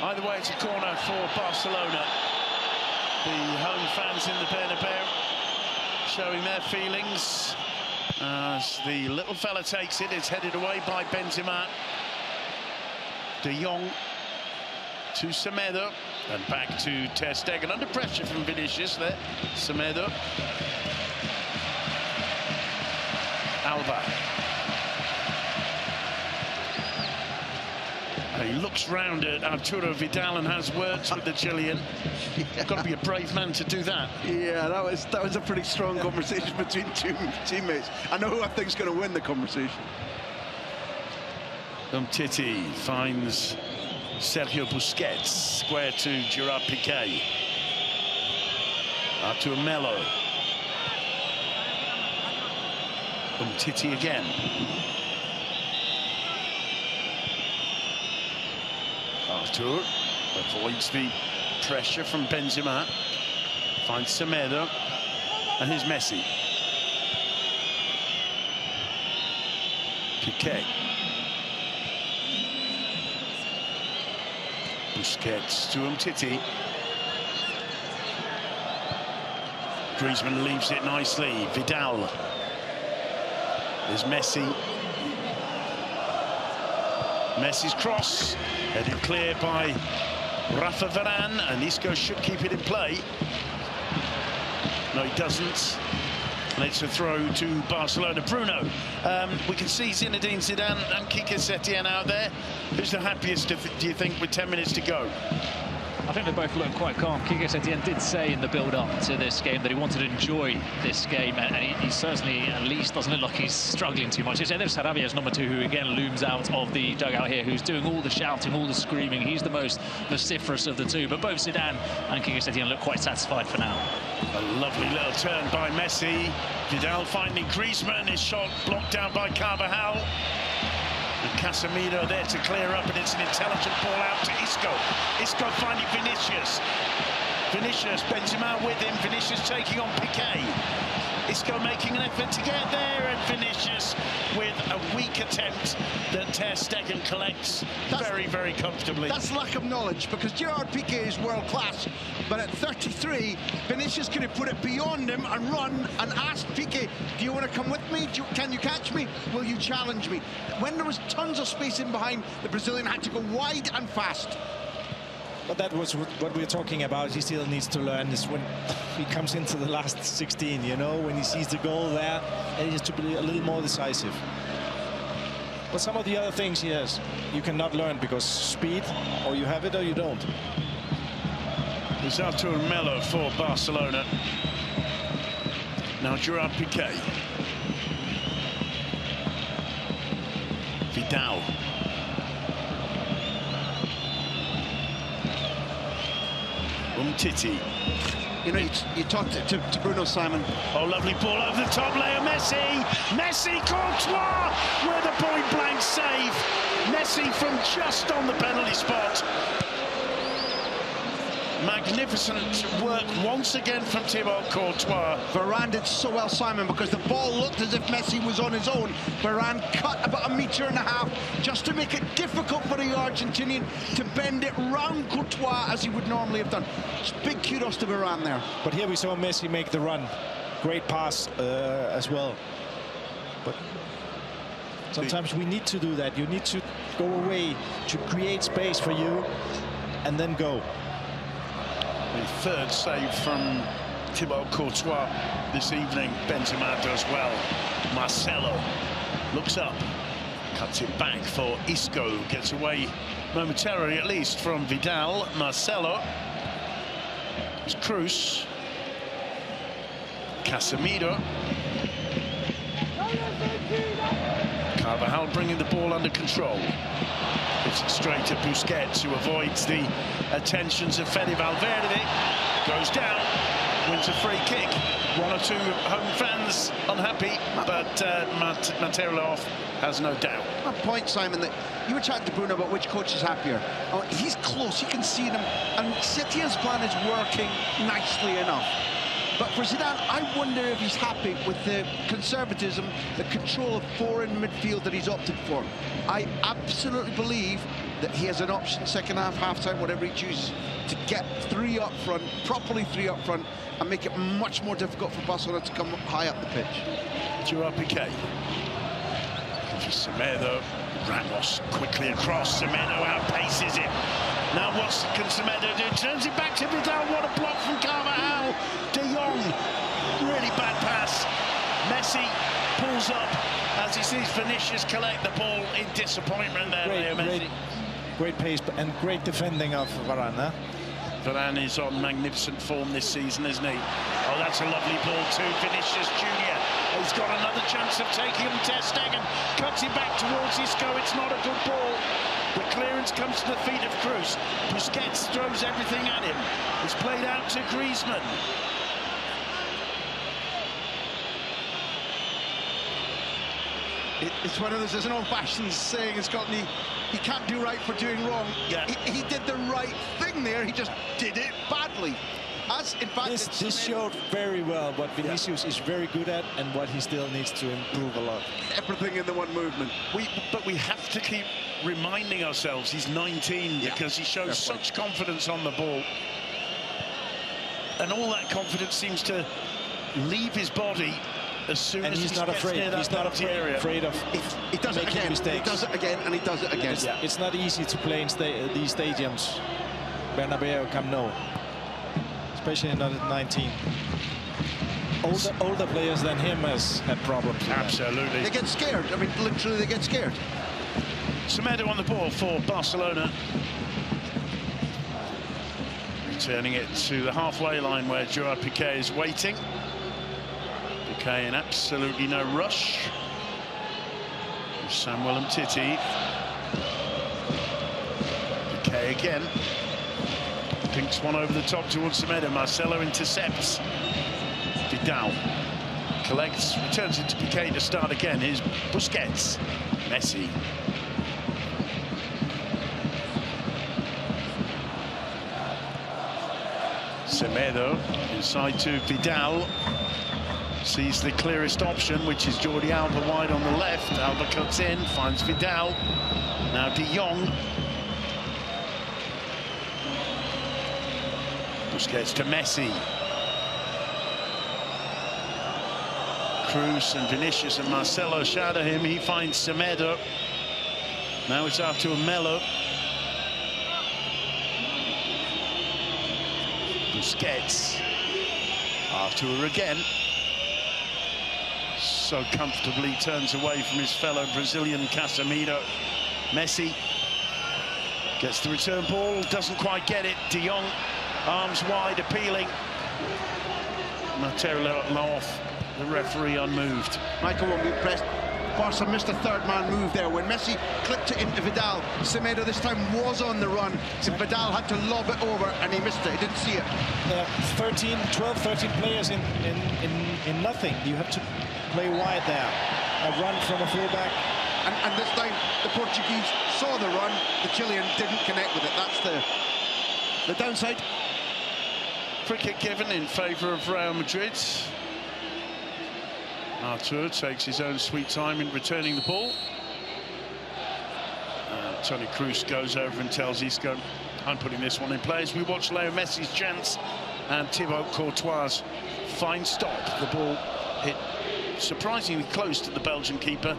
[SPEAKER 1] Either way, it's a corner for Barcelona. The home fans in the Bernabeu showing their feelings as the little fella takes it. It's headed away by Benzema. De Jong to Semedo and back to Ter Stegen. Under pressure from Vinicius there. Semedo. Alba. He looks round at Arturo Vidal and has words with the Chilean. Got to be a brave man to do that.
[SPEAKER 3] Yeah, that was a pretty strong conversation between two teammates. I know who I think's going to win the conversation.
[SPEAKER 1] Umtiti finds Sergio Busquets, square to Gerard Piqué. Artur Melo. Umtiti again. Artur avoids the pressure from Benzema. Finds Semedo. And here's Messi. Piqué. Busquets to Umtiti. Griezmann leaves it nicely. Vidal. There's Messi. Messi's cross, headed clear by Rafa Varane, and Isco should keep it in play. No, he doesn't. And it's a throw to Barcelona. Bruno, we can see Zinedine Zidane and Quique Setién out there. Who's the happiest, do you think, with 10 minutes to go?
[SPEAKER 4] I think they both look quite calm. Quique Setién did say in the build-up to this game that he wanted to enjoy this game, and he certainly, at least, doesn't look like he's struggling too much. It's Eder Sarabia's number 2, who again looms out of the dugout here, who's doing all the shouting, all the screaming. He's the most vociferous of the two, but both Zidane and Quique Setién look quite satisfied for now.
[SPEAKER 1] A lovely little turn by Messi. Vidal finding Griezmann, his shot blocked down by Carvajal. And Casemiro there to clear up, and it's an intelligent ball out to Isco. Isco finding Vinicius. Vinicius, Benzema with him. Vinicius taking on Piqué. Isco making an effort to get there, and Vinicius with a weak attempt that Ter Stegen collects very, very comfortably.
[SPEAKER 3] That's lack of knowledge, because Gerard Piqué is world class, but at 33, Vinicius could have put it beyond him and run and asked Piqué, do you want to come with me? Can you catch me? Will you challenge me? When there was tons of space in behind, the Brazilian had to go wide and fast.
[SPEAKER 2] But that was what we're talking about. He still needs to learn this when he comes into the last 16, you know, when he sees the goal there, and he has to be a little more decisive. But some of the other things, yes, you cannot learn, because speed, or you have it or you don't.
[SPEAKER 1] It's Artur Melo for Barcelona. Now Gerard Piqué. Vidal. Umtiti.
[SPEAKER 3] You know, you talked to Bruno, Simon.
[SPEAKER 1] Oh, lovely ball over the top layer. Messi. Messi, Courtois with a point-blank save. Messi from just on the penalty spot. Magnificent work once again from Thibaut Courtois.
[SPEAKER 3] Varane did so well, Simon, because the ball looked as if Messi was on his own. Varane cut about 1.5 meters just to make it difficult for the Argentinian to bend it round Courtois as he would normally have done. Just big kudos to Varane there.
[SPEAKER 2] But here we saw Messi make the run. Great pass as well. But sometimes we need to do that. You need to go away to create space for you and then go.
[SPEAKER 1] The third save from Thibaut Courtois this evening. Benzema does well. Marcelo looks up, cuts it back for Isco, gets away momentarily at least from Vidal. Marcelo. It's Cruz. Casemiro. Carvajal bringing the ball under control. It's straight to Busquets, who avoids the attentions of Fede Valverde. Goes down, wins a free kick. One or two home fans unhappy, but Materialov has no doubt.
[SPEAKER 3] My point, Simon, that you were chatting to Bruno about which coach is happier. Oh, he's close, you can see them, and Setier's plan is working nicely enough. But for Zidane, I wonder if he's happy with the conservatism, the control of four in midfield that he's opted for. I absolutely believe that he has an option, second half, half-time, whatever he chooses, to get three up front, properly three up front, and make it much more difficult for Barcelona to come high up the pitch.
[SPEAKER 1] Gerard Piqué. For Semedo, Ramos quickly across, Semedo outpaces him. Now what can Semedo do? Turns it back to Vidal, what a block from Carvajal. De Jong, really bad pass. Messi pulls up as he sees Vinicius collect the ball in disappointment there.
[SPEAKER 2] Great pace and great defending of Varane. Huh?
[SPEAKER 1] Varane is on magnificent form this season, isn't he? Oh, that's a lovely ball to Vinicius Junior. He's got another chance of taking him. Ter Stegen cuts it back towards Isco. It's not a good ball. The clearance comes to the feet of Cruz. Busquets throws everything at him. It's played out to Griezmann.
[SPEAKER 3] It's one of those, there's an old-fashioned saying in Scotland, he can't do right for doing wrong.
[SPEAKER 1] Yeah.
[SPEAKER 3] He did the right thing there, he just did it badly. As, in fact,
[SPEAKER 2] this showed very well what Vinicius is very good at and what he still needs to improve a lot.
[SPEAKER 3] Everything in the one movement.
[SPEAKER 1] But we have to keep reminding ourselves he's 19 because he shows such confidence on the ball. And all that confidence seems to leave his body as soon as
[SPEAKER 2] he's not afraid. He's not afraid of
[SPEAKER 3] he does it again.
[SPEAKER 2] Mistakes.
[SPEAKER 3] He does it again, and he does it again.
[SPEAKER 2] It's not easy to play in these stadiums, Bernabeu, Camp Nou, especially not at 19. Older players than him has had problems.
[SPEAKER 1] Absolutely.
[SPEAKER 3] They get scared. I mean, literally, they get scared.
[SPEAKER 1] Semedo on the ball for Barcelona. Returning it to the halfway line where Gerard Piqué is waiting. Piqué in absolutely no rush. Samuel Umtiti. Piqué again. Pinks one over the top towards Semedo. Marcelo intercepts. Vidal collects, returns it to Piqué to start again. Here's Busquets. Messi. Semedo inside to Vidal. Sees the clearest option, which is Jordi Alba wide on the left. Alba cuts in, finds Vidal. Now De Jong. Busquets to Messi. Cruz and Vinicius and Marcelo shadow him. He finds Semedo. Now it's after Melo. Busquets. Arthur again. So comfortably turns away from his fellow Brazilian Casemiro. Messi gets the return ball, doesn't quite get it. De Jong, arms wide, appealing. Materialov, the referee, unmoved.
[SPEAKER 3] Michael won't be pressed. Barca missed a third man move there. When Messi clipped it into Vidal, Semedo this time was on the run. So Vidal had to lob it over and he missed it. He didn't see it.
[SPEAKER 2] 12, 13 players in nothing. You have to play wide there. A run from a fullback.
[SPEAKER 3] And this time the Portuguese saw the run. The Chilean didn't connect with it. That's the downside.
[SPEAKER 1] Free kick given in favour of Real Madrid. Artur takes his own sweet time in returning the ball. Toni Kroos goes over and tells Isco, I'm putting this one in play. As we watch Leo Messi's chance and Thibaut Courtois' fine stop. The ball hit surprisingly close to the Belgian keeper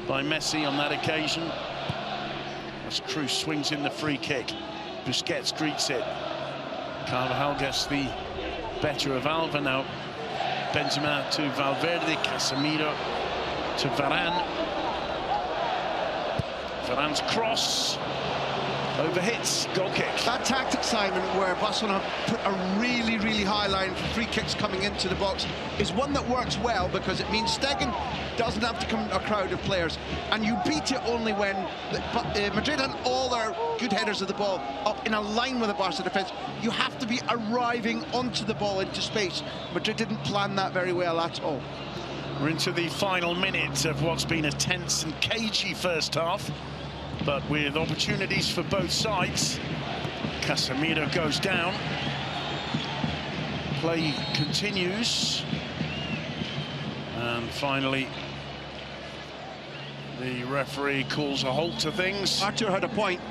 [SPEAKER 1] by Messi on that occasion. As Kroos swings in the free kick. Busquets greets it. Carvajal gets the better of Alba now. Benzema to Valverde, Casemiro to Varane. Varane's cross. Overhits, goal kick.
[SPEAKER 3] That tactic, Simon, where Barcelona put a really, really high line for free kicks coming into the box, is one that works well because it means Stegen doesn't have to come to a crowd of players. And you beat it only when Madrid had all their good headers of the ball up in a line with the Barca defence. You have to be arriving onto the ball into space. Madrid didn't plan that very well at all.
[SPEAKER 1] We're into the final minute of what's been a tense and cagey first half, but with opportunities for both sides. Casemiro goes down. Play continues. And finally, the referee calls a halt to things.
[SPEAKER 3] Artur had a point.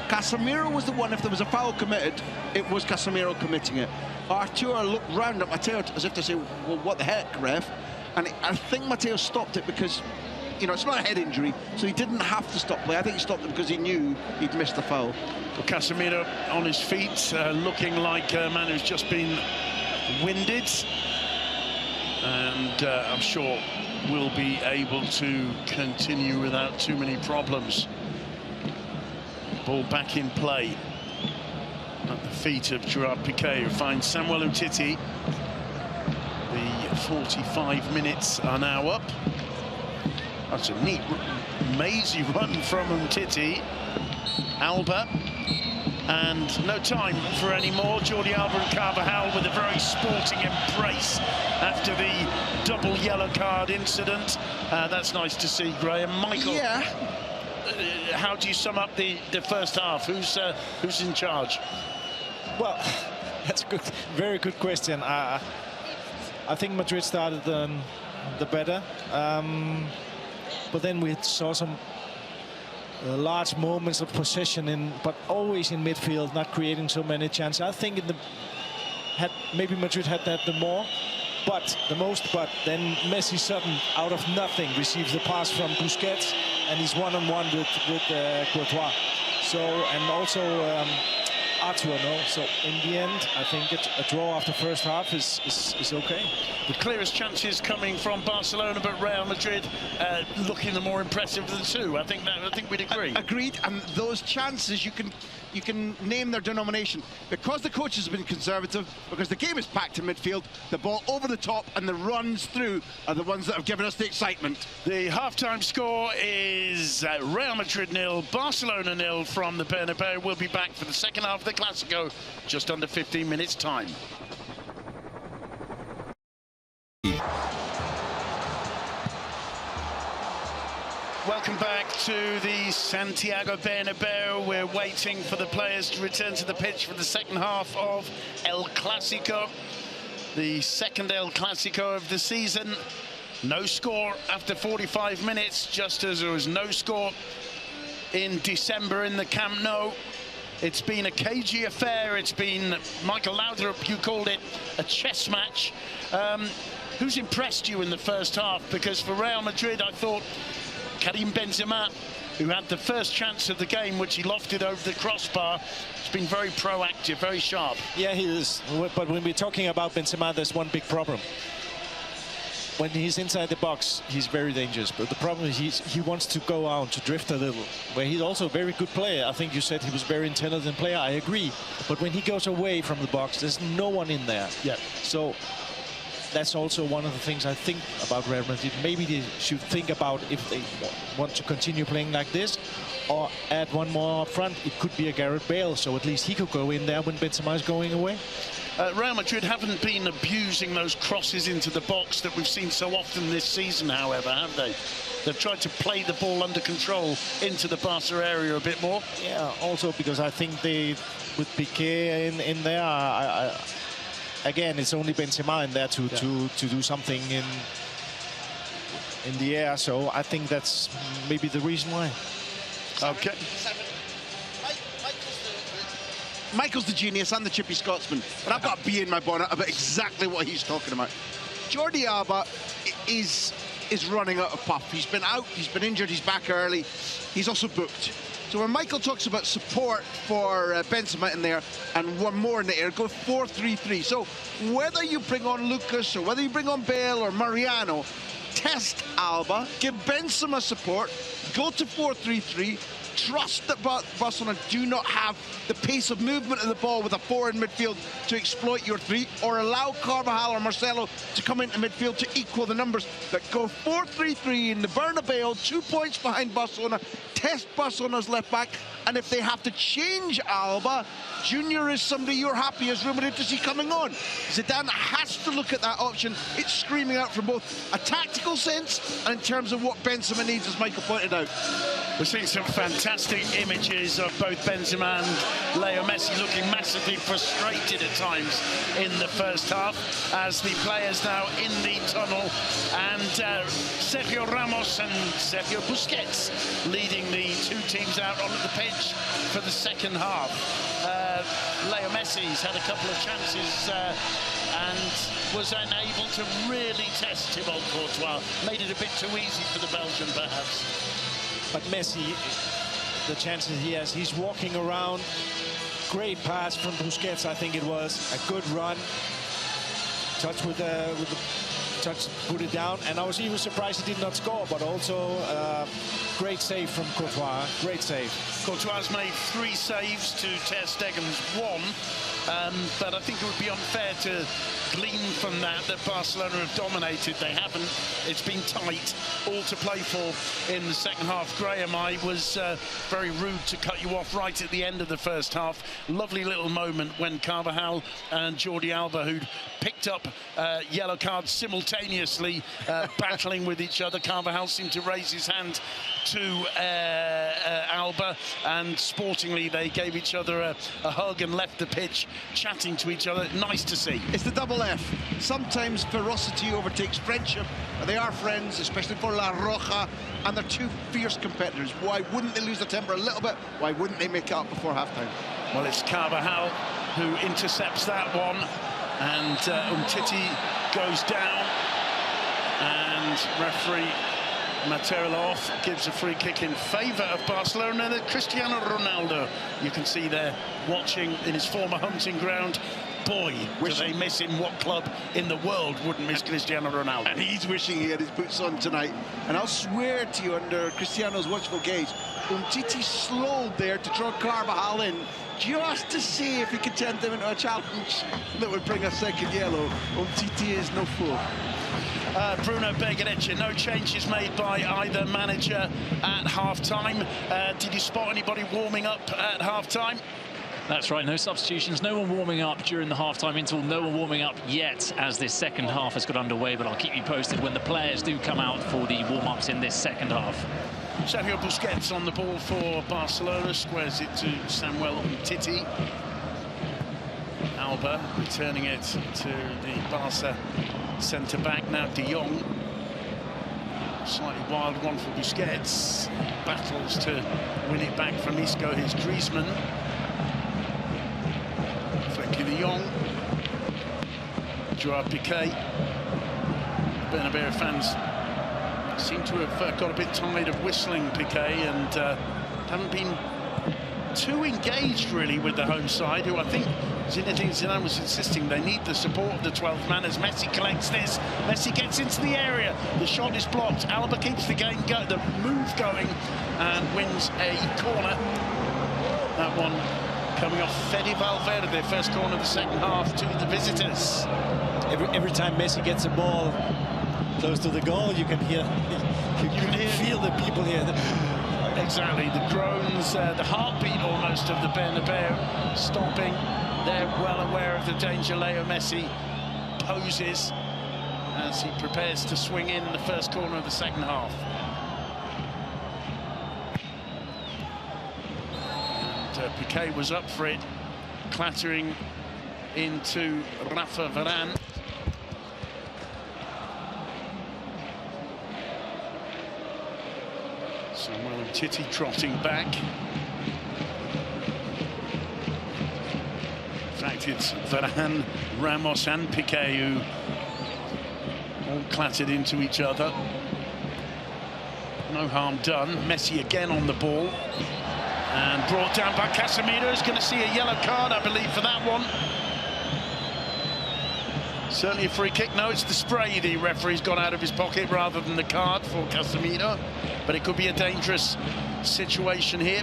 [SPEAKER 3] Casemiro was the one, if there was a foul committed, it was Casemiro committing it. Artur looked round at Mateo as if to say, well, what the heck, ref? And I think Mateo stopped it because, you know, it's not a head injury, so he didn't have to stop play. I think he stopped it because he knew he'd missed the foul.
[SPEAKER 1] Well, Casemiro on his feet, looking like a man who's just been winded. And I'm sure will be able to continue without too many problems. Ball back in play at the feet of Gerard Piqué, who finds Samuel Umtiti. The 45 minutes are now up. That's a neat, mazy run from Umtiti. Alba, and no time for any more. Jordi Alba and Carvajal with a very sporting embrace after the double yellow card incident. That's nice to see, Graham. Michael,
[SPEAKER 3] yeah.
[SPEAKER 1] How do you sum up the first half? Who's in charge?
[SPEAKER 2] Well, that's a good, very good question. I think Madrid started the better, but then we saw some large moments of possession but always in midfield, not creating so many chances. I think maybe Madrid had that the most, but then Messi sudden out of nothing receives the pass from Busquets, and he's one-on-one with Courtois. So, and also Artur, no? So in the end, I think a draw after first half is okay.
[SPEAKER 1] The clearest chances coming from Barcelona, but Real Madrid looking the more impressive of the two. I think we'd agree.
[SPEAKER 3] Agreed, and those chances you can name their denomination because the coaches have been conservative, because the game is packed in midfield. The ball over the top and the runs through are the ones that have given us the excitement.
[SPEAKER 1] The half-time score is Real Madrid 0, Barcelona 0 from the Bernabeu. We'll be back for the second half of the Clásico just under 15 minutes time. Welcome back to the Santiago Bernabeu. We're waiting for the players to return to the pitch for the second half of El Clásico. The second El Clásico of the season. No score after 45 minutes, just as there was no score in December in the Camp Nou. It's been a cagey affair. It's been, Michael Laudrup, you called it a chess match. Who's impressed you in the first half? Because for Real Madrid, I thought Karim Benzema, who had the first chance of the game, which he lofted over the crossbar, has been very proactive, very sharp.
[SPEAKER 2] Yeah, he is. But when we're talking about Benzema, there's one big problem. When he's inside the box, he's very dangerous. But the problem is he wants to go out, to drift a little. Where he's also a very good player. I think you said he was a very intelligent player. I agree. But when he goes away from the box, there's no one in there.
[SPEAKER 1] Yeah.
[SPEAKER 2] So that's also one of the things I think about Real Madrid. Maybe they should think about if they want to continue playing like this, or add one more up front. It could be a Gareth Bale, so at least he could go in there when Benzema is going away.
[SPEAKER 1] Real Madrid haven't been abusing those crosses into the box that we've seen so often this season, however, have they? They've tried to play the ball under control into the Barca area a bit more.
[SPEAKER 2] Yeah, also because I think they, with Piqué in there, again, it's only Benzema in there to do something in the air. So I think that's maybe the reason why.
[SPEAKER 1] Okay.
[SPEAKER 3] Michael's the genius and the chippy Scotsman, but I've got a bee in my bonnet about exactly what he's talking about. Jordi Alba is running out of puff. He's been out, he's been injured, he's back early. He's also booked. So when Michael talks about support for Benzema in there and one more in the air, go 4-3-3. So whether you bring on Lucas or whether you bring on Bale or Mariano, test Alba, give Benzema support, go to 4-3-3, trust that Barcelona do not have the pace of movement of the ball with a 4 in midfield to exploit your 3, or allow Carvajal or Marcelo to come into midfield to equal the numbers. That go 4-3-3 in the Bernabeu, 2 points behind Barcelona, test Barcelona's left back, and if they have to change Alba, Junior is somebody you're happy as rumoured to see coming on. Zidane has to look at that option. It's screaming out from both a tactical sense and in terms of what Benzema needs, as Michael pointed out.
[SPEAKER 1] We're seeing some fantastic images of both Benzema and Leo Messi looking massively frustrated at times in the first half, as the players now in the tunnel, and Sergio Ramos and Sergio Busquets leading the two teams out onto the pitch for the second half. Leo Messi's had a couple of chances and was unable to really test Thibaut Courtois. Made it a bit too easy for the Belgian, perhaps.
[SPEAKER 2] But Messi, the chances he has, he's walking around. Great pass from Busquets, I think it was. A good run. Touch with the touch, put it down. And I was even surprised he did not score, but also great save from Courtois. Great save.
[SPEAKER 1] Courtois made 3 saves to Ter Stegen's 1. But I think it would be unfair to glean from that Barcelona have dominated. They haven't. It's been tight, all to play for in the second half. Graham, I was very rude to cut you off right at the end of the first half. Lovely little moment when Carvajal and Jordi Alba, who'd picked up yellow cards simultaneously, battling with each other. Carvajal seemed to raise his hand to Alba, and sportingly they gave each other a hug and left the pitch chatting to each other. Nice to see.
[SPEAKER 3] It's the double F. Sometimes ferocity overtakes friendship. They are friends, especially for La Roja, and they're two fierce competitors. Why wouldn't they lose the temper a little bit? Why wouldn't they make it up before halftime?
[SPEAKER 1] Well, it's Carvajal who intercepts that one, and Umtiti goes down, and referee Mateo gives a free kick in favour of Barcelona. And Cristiano Ronaldo, you can see there, watching in his former hunting ground. Boy, do they miss him. What club in the world wouldn't miss Cristiano Ronaldo?
[SPEAKER 3] And he's wishing he had his boots on tonight. And I'll swear to you, under Cristiano's watchful gaze, Umtiti slowed there to draw Carvajal in, just to see if he could tempt him into a challenge that would bring a second yellow. Umtiti is no fool.
[SPEAKER 1] Bruno Begareccia, no changes made by either manager at half-time. Did you spot anybody warming up at half-time?
[SPEAKER 4] That's right, no substitutions, no one warming up during the half-time interval, no one warming up yet as this second half has got underway, but I'll keep you posted when the players do come out for the warm-ups in this second half.
[SPEAKER 1] Sergio Busquets on the ball for Barcelona, squares it to Samuel Umtiti. Alba returning it to the Barca centre-back, now De Jong. Slightly wild one for Busquets. Battles to win it back from Isco, his Griezmann. Frenkie De Jong. Gerard Piqué. Bernabeu fans seem to have got a bit tired of whistling Piqué and haven't been too engaged really with the home side, who I think Zinedine Zidane was insisting they need the support of the 12th man. As Messi collects this, Messi gets into the area, the shot is blocked, Alba keeps the move going and wins a corner. That one coming off Fede Valverde, first corner of the second half to the visitors.
[SPEAKER 2] Every time Messi gets a ball close to the goal, you can hear, feel the people here.
[SPEAKER 1] Exactly, the groans, the heartbeat almost of the Bernabeu stopping. They're well aware of the danger. Leo Messi poses as he prepares to swing in the first corner of the second half. And Piqué was up for it, clattering into Rafa Varane. Samuel Umtiti trotting back. In fact, it's Varane, Ramos and Piqué who all clattered into each other. No harm done. Messi again on the ball. And brought down by Casemiro. Is going to see a yellow card, I believe, for that one. Certainly a free kick. No, it's the spray the referee's got out of his pocket rather than the card for Casemiro. But it could be a dangerous situation here.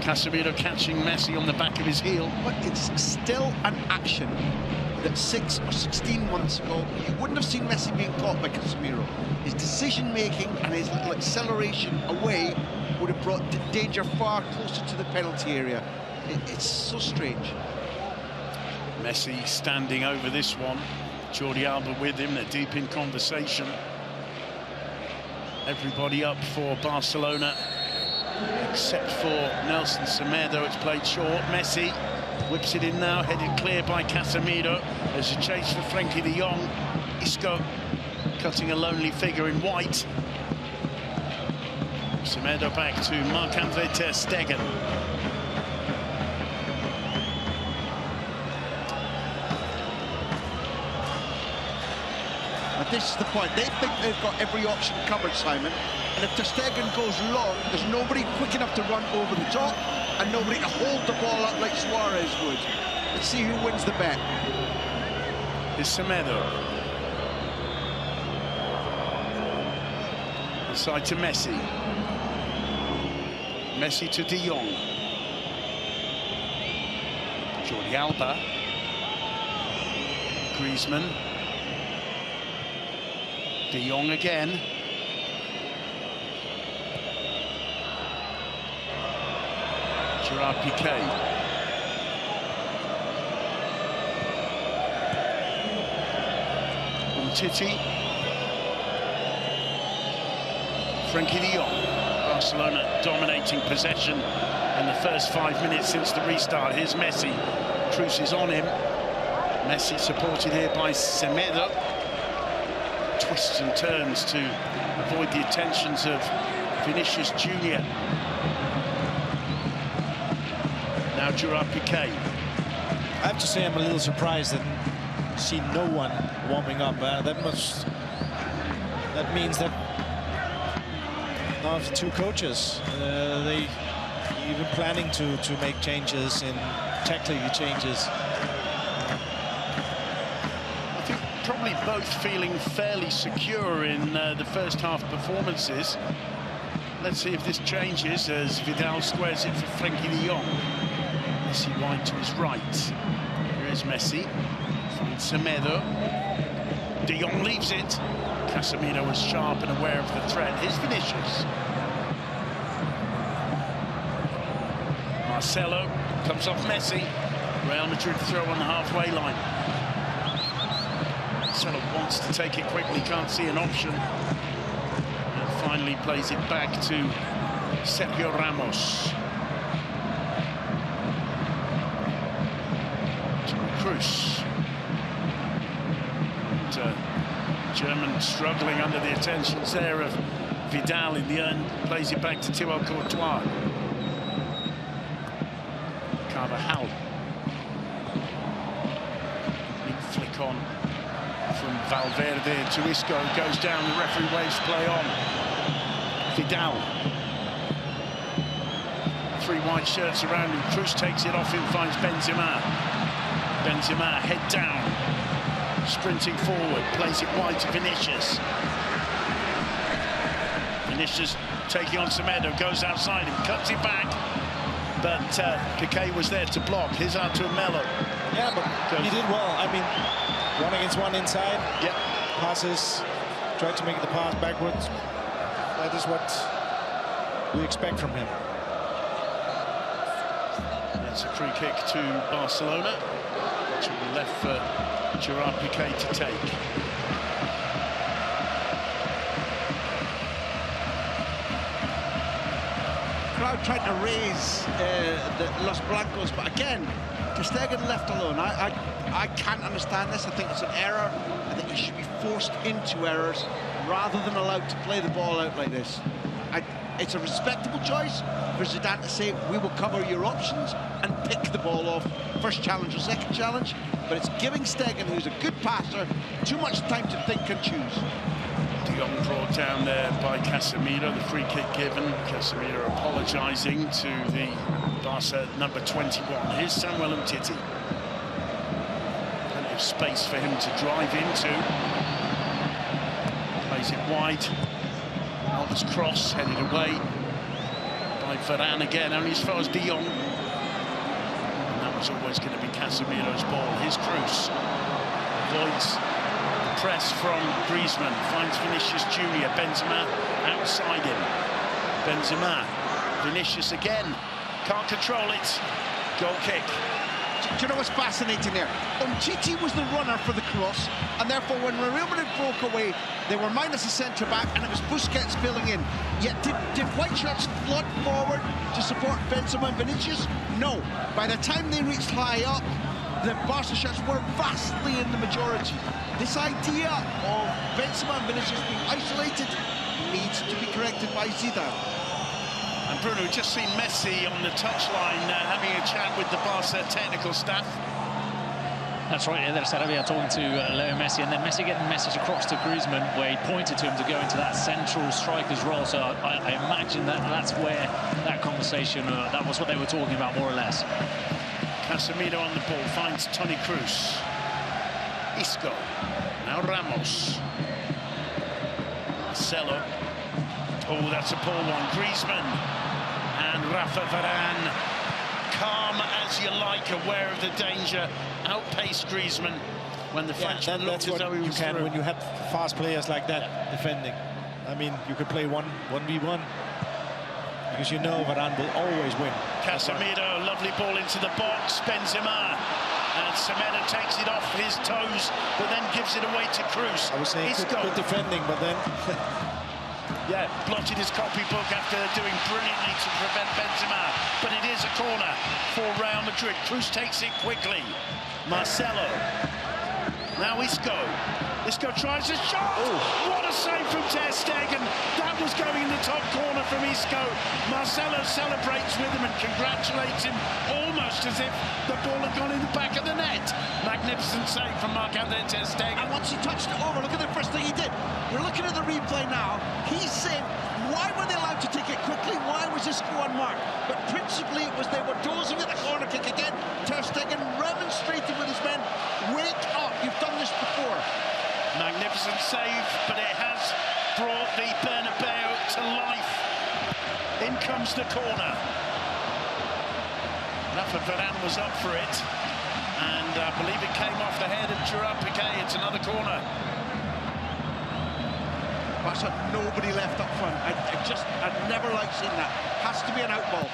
[SPEAKER 1] Casemiro catching Messi on the back of his heel.
[SPEAKER 3] But it's still an action that 6 or 16 months ago you wouldn't have seen Messi being caught by Casemiro. His decision-making and his little acceleration away would have brought danger far closer to the penalty area. It's so strange.
[SPEAKER 1] Messi standing over this one. Jordi Alba with him. They're deep in conversation. Everybody up for Barcelona, except for Nelson Semedo. It's played short. Messi whips it in now, headed clear by Casemiro. There's a chase for Frenkie de Jong. Isco cutting a lonely figure in white. Semedo back to Marc-Andre ter Stegen.
[SPEAKER 3] And this is the point. They think they've got every option covered, Simon. And if ter Stegen goes long, there's nobody quick enough to run over the top and nobody to hold the ball up like Suarez would. Let's see who wins the bet.
[SPEAKER 1] Is Semedo. Inside to Messi. Messi to de Jong. Jordi Alba. Griezmann. De Jong again. Gerard Piqué. Umtiti. Frenkie de Jong. Barcelona dominating possession in the first 5 minutes since the restart. Here's Messi. Cruz is on him. Messi supported here by Semedo. Twists and turns to avoid the attentions of Vinicius Jr. Now Gerard Piqué.
[SPEAKER 2] I have to say I'm a little surprised that see no one warming up. That means that now the two coaches they even planning to make changes in tactical changes.
[SPEAKER 1] I think probably both feeling fairly secure in the first half performances. Let's see if this changes as Vidal squares it for Frenkie de Jong. Messi wide to his right. Here is Messi. Finds Semedo. De Jong leaves it. Casemiro was sharp and aware of the threat. Here's Vinicius. Marcelo comes off Messi. Real Madrid throw on the halfway line. Marcelo wants to take it quickly, can't see an option. And finally plays it back to Sergio Ramos. Cruz. German struggling under the attentions there of Vidal in the end. Plays it back to Thibaut Courtois. Carvajal. Big flick on from Valverde to Isco. Goes down, the referee waves play on. Vidal. 3 white shirts around him. Cruz takes it off him, finds Benzema. Benzema head down, sprinting forward, plays it wide to Vinicius. Vinicius taking on Semedo, goes outside him, cuts it back, but Piqué was there to block. Here's Artur Melo.
[SPEAKER 2] Yeah, but he did well. I mean, 1 against 1 inside.
[SPEAKER 1] Yep.
[SPEAKER 2] Passes, tried to make the pass backwards. That is what we expect from him.
[SPEAKER 1] It's a free kick to Barcelona. Which will be left for Gerard Piqué to take.
[SPEAKER 3] Crowd trying to raise the Los Blancos, but again, ter Stegen left alone. I can't understand this. I think it's an error. I think he should be forced into errors rather than allowed to play the ball out like this. It's a respectable choice for Zidane to say, we will cover your options and pick the ball off first challenge or second challenge, but it's giving Stegen, who's a good passer, too much time to think and choose.
[SPEAKER 1] De Jong brought down there by Casemiro, the free kick given. Casemiro apologising to the Barca number 21. Here's Samuel Umtiti. Plenty of space for him to drive into. Plays it wide. Alva's cross headed away by Varane again, only as far as De Jong. And that was always going to be Casemiro's ball. Here's Cruz. Avoids the press from Griezmann. Finds Vinicius Junior. Benzema outside him. Benzema. Vinicius again. Can't control it. Goal kick.
[SPEAKER 3] Do you know what's fascinating there? Umtiti was the runner for the cross, and therefore when Real Madrid broke away, they were minus a centre-back, and it was Busquets filling in. Yet did white shirts flood forward to support Benzema and Vinicius? No. By the time they reached high up, the Barca shirts were vastly in the majority. This idea of Benzema and Vinicius being isolated needs to be corrected by Zidane.
[SPEAKER 1] And Bruno, we've just seen Messi on the touchline having a chat with the Barca technical staff.
[SPEAKER 4] That's right, Eder Sarabia talking to Leo Messi, and then Messi getting the message across to Griezmann where he pointed to him to go into that central striker's role. So I imagine that's where that conversation, that was what they were talking about, more or less.
[SPEAKER 1] Casemiro on the ball, finds Toni Kroos. Isco, now Ramos. Marcelo. Oh, that's a poor one. Griezmann and Rafa Varane, calm as you like, aware of the danger, outpaced Griezmann when the Frenchman looked as though he was through.
[SPEAKER 2] When you have fast players like that defending. I mean, you could play 1v1 because you know Varane will always win.
[SPEAKER 1] Casemiro, lovely ball into the box. Benzema. And Semedo takes it off his toes, but then gives it away to Kroos.
[SPEAKER 2] I was saying good defending, but then...
[SPEAKER 1] Yeah, blotted his copybook after doing brilliantly to prevent Benzema. But it is a corner for Real Madrid. Kroos takes it quickly. Marcelo. Now Isco. Isco tries a shot. Oh. What a save from Ter Stegen. That was going in the top corner from Isco. Marcelo celebrates with him and congratulates him almost as if the ball had gone in the back of the net. Magnificent save from Marc-Andre Ter Stegen.
[SPEAKER 3] And once he touched it over, look at the first thing he did. We're looking at the replay now. He's saying, why were they allowed to take it quickly? Why was Isco unmarked? But principally it was they were dozing at the corner kick again. Ter Stegen remonstrated with his men. Wake up, you've done this before.
[SPEAKER 1] Magnificent save, but it has brought the Bernabeu to life. In comes the corner. Rafa Varane was up for it, and I believe it came off the head of Gerard Piqué. It's another corner.
[SPEAKER 3] That's nobody left up front. I'd never liked seeing that. Has to be an outball.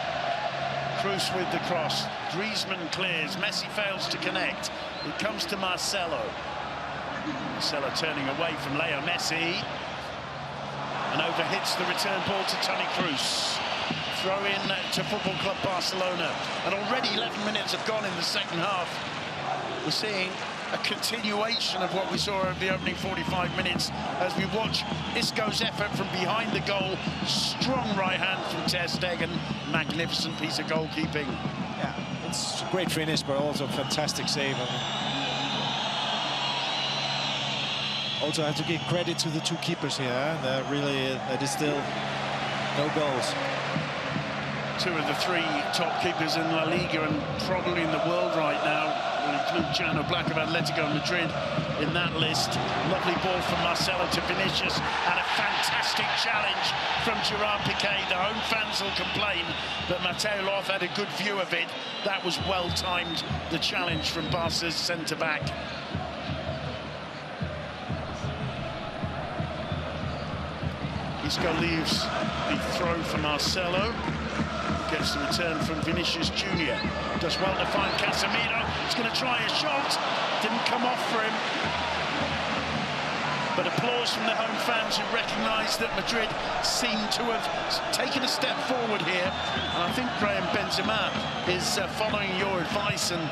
[SPEAKER 1] Kroos with the cross. Griezmann clears. Messi fails to connect. It comes to Marcelo. Marcelo turning away from Leo Messi. And overhits the return ball to Toni Kroos. Throw in to Football Club Barcelona. And already 11 minutes have gone in the second half. We're seeing a continuation of what we saw over the opening 45 minutes as we watch Isco's effort from behind the goal. Strong right hand from Ter Stegen. Magnificent piece of goalkeeping.
[SPEAKER 2] Yeah, it's a great finish, but also a fantastic save. Also, I have to give credit to the two keepers here. They're really, that is still no goals.
[SPEAKER 1] Two of the three top keepers in La Liga and probably in the world right now. We'll include Jan Oblak of Atletico Madrid in that list. Lovely ball from Marcelo to Vinicius, and a fantastic challenge from Gerard Piqué. The home fans will complain, but Mateo Loth had a good view of it. That was well timed, the challenge from Barca's centre-back. Isco leaves the throw for Marcelo. Gets the return from Vinicius Junior. Does well to find Casemiro. He's going to try a shot. Didn't come off for him. But applause from the home fans who recognise that Madrid seem to have taken a step forward here. And I think Graham Benzema is following your advice and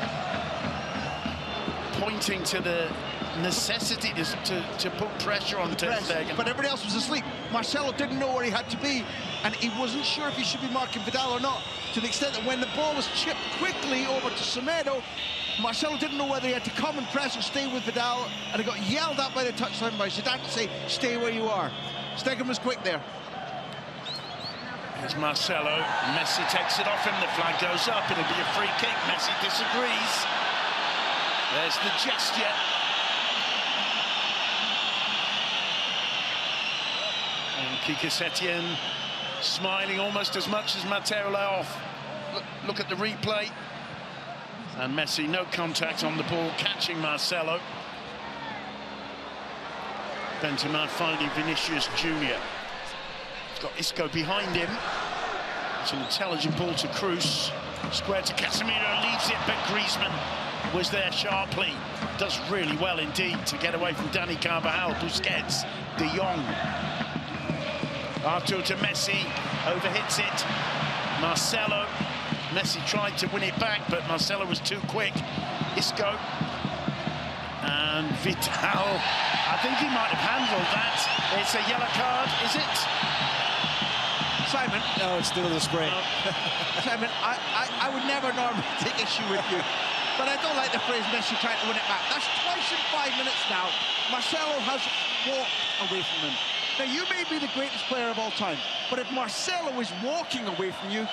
[SPEAKER 1] pointing to the necessity to put pressure on Ter Stegen.
[SPEAKER 3] But everybody else was asleep. Marcelo didn't know where he had to be, and he wasn't sure if he should be marking Vidal or not, to the extent that when the ball was chipped quickly over to Semedo, Marcelo didn't know whether he had to come and press or stay with Vidal, and he got yelled at by the touchline by Zidane to say, stay where you are. Stegen was quick there.
[SPEAKER 1] Here's Marcelo. Messi takes it off him. The flag goes up. It'll be a free kick. Messi disagrees. There's the gesture. And Quique Setién smiling almost as much as Mateo Laoz. Look at the replay. And Messi, no contact on the ball, catching Marcelo. Benzema finding Vinicius Junior. He's got Isco behind him. It's an intelligent ball to Cruz. Square to Casemiro, leaves it, but Griezmann was there sharply. Does really well indeed to get away from Dani Carvajal. Busquets, De Jong. Arthur to Messi, overhits it. Marcelo. Messi tried to win it back, but Marcelo was too quick. Isco. And Vidal. I think he might have handled that. It's a yellow card, is it?
[SPEAKER 3] Simon.
[SPEAKER 2] No, it's still the spray.
[SPEAKER 3] Simon, I would never normally take issue with you, but I don't like the phrase Messi trying to win it back. That's twice in 5 minutes now. Marcelo has walked away from him. Now, you may be the greatest player of all time, but if Marcelo is walking away from you,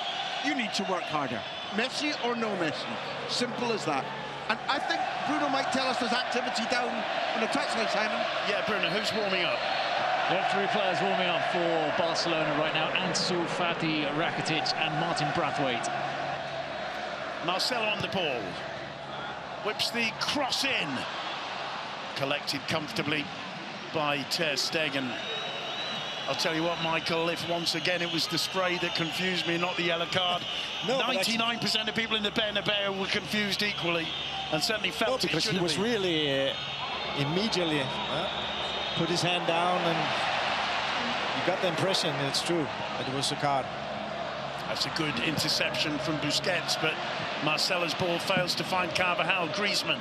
[SPEAKER 3] you need to work harder. Messi or no Messi. Simple as that. And I think Bruno might tell us there's activity down on the touchline, Simon.
[SPEAKER 1] Yeah, Bruno, who's warming up?
[SPEAKER 4] There are 3 players warming up for Barcelona right now. Ansu Fati, Rakitic and Martin Braithwaite.
[SPEAKER 1] Marcelo on the ball. Whips the cross in. Collected comfortably by Ter Stegen. I'll tell you what, Michael, if once again it was the spray that confused me, not the yellow card, 99% of people in the Bernabeu were confused equally, and certainly felt it
[SPEAKER 2] because he was really immediately put his hand down, and you got the impression, it's true, that it was a card.
[SPEAKER 1] That's a good interception from Busquets, but Marcelo's ball fails to find Carvajal. Griezmann.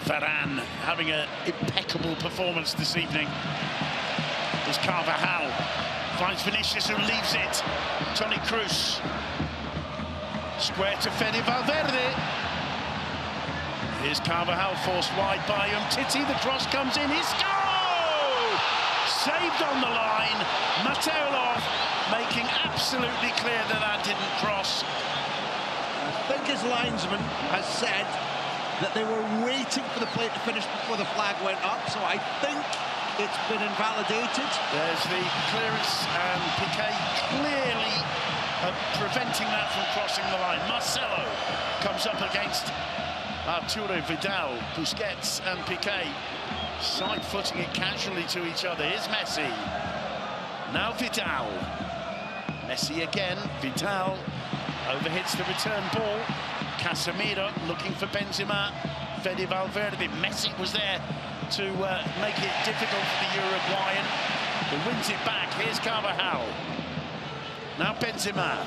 [SPEAKER 1] Varane having an impeccable performance this evening. There's Carvajal. Finds Vinicius, who leaves it. Toni Kroos. Square to Fede Valverde. Here's Carvajal forced wide by Umtiti. The cross comes in. Isco! Saved on the line. Mateo Laoz making absolutely clear that that didn't cross.
[SPEAKER 3] I think his linesman has said that they were waiting for the play to finish before the flag went up, so I think it's been invalidated.
[SPEAKER 1] There's the clearance, and Piqué clearly preventing that from crossing the line. Marcelo comes up against Arturo Vidal. Busquets and Piqué side-footing it casually to each other. Here's Messi. Now Vidal. Messi again. Vidal overhits the return ball. Casemiro looking for Benzema. Fede Valverde. Messi was there to make it difficult for the Uruguayan. He wins it back. Here's Carvajal. Now Benzema.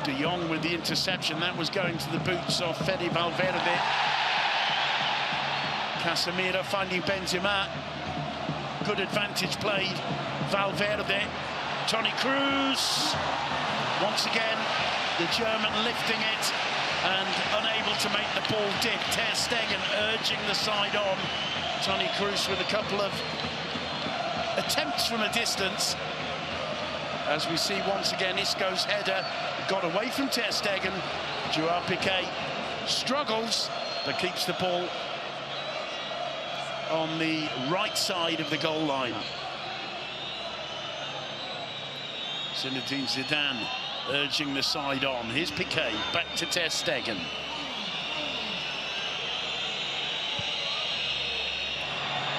[SPEAKER 1] De Jong with the interception. That was going to the boots of Fede Valverde. Casemiro finding Benzema. Good advantage played. Valverde. Toni Kroos. Once again, the German lifting it and unable to make the ball dip. Ter Stegen urging the side on. Toni Kroos with a couple of attempts from a distance. As we see once again, Isco's header got away from Ter Stegen. Gerard Piqué struggles, but keeps the ball on the right side of the goal line. Zinedine Zidane urging the side on. Here's Piqué, back to Ter Stegen.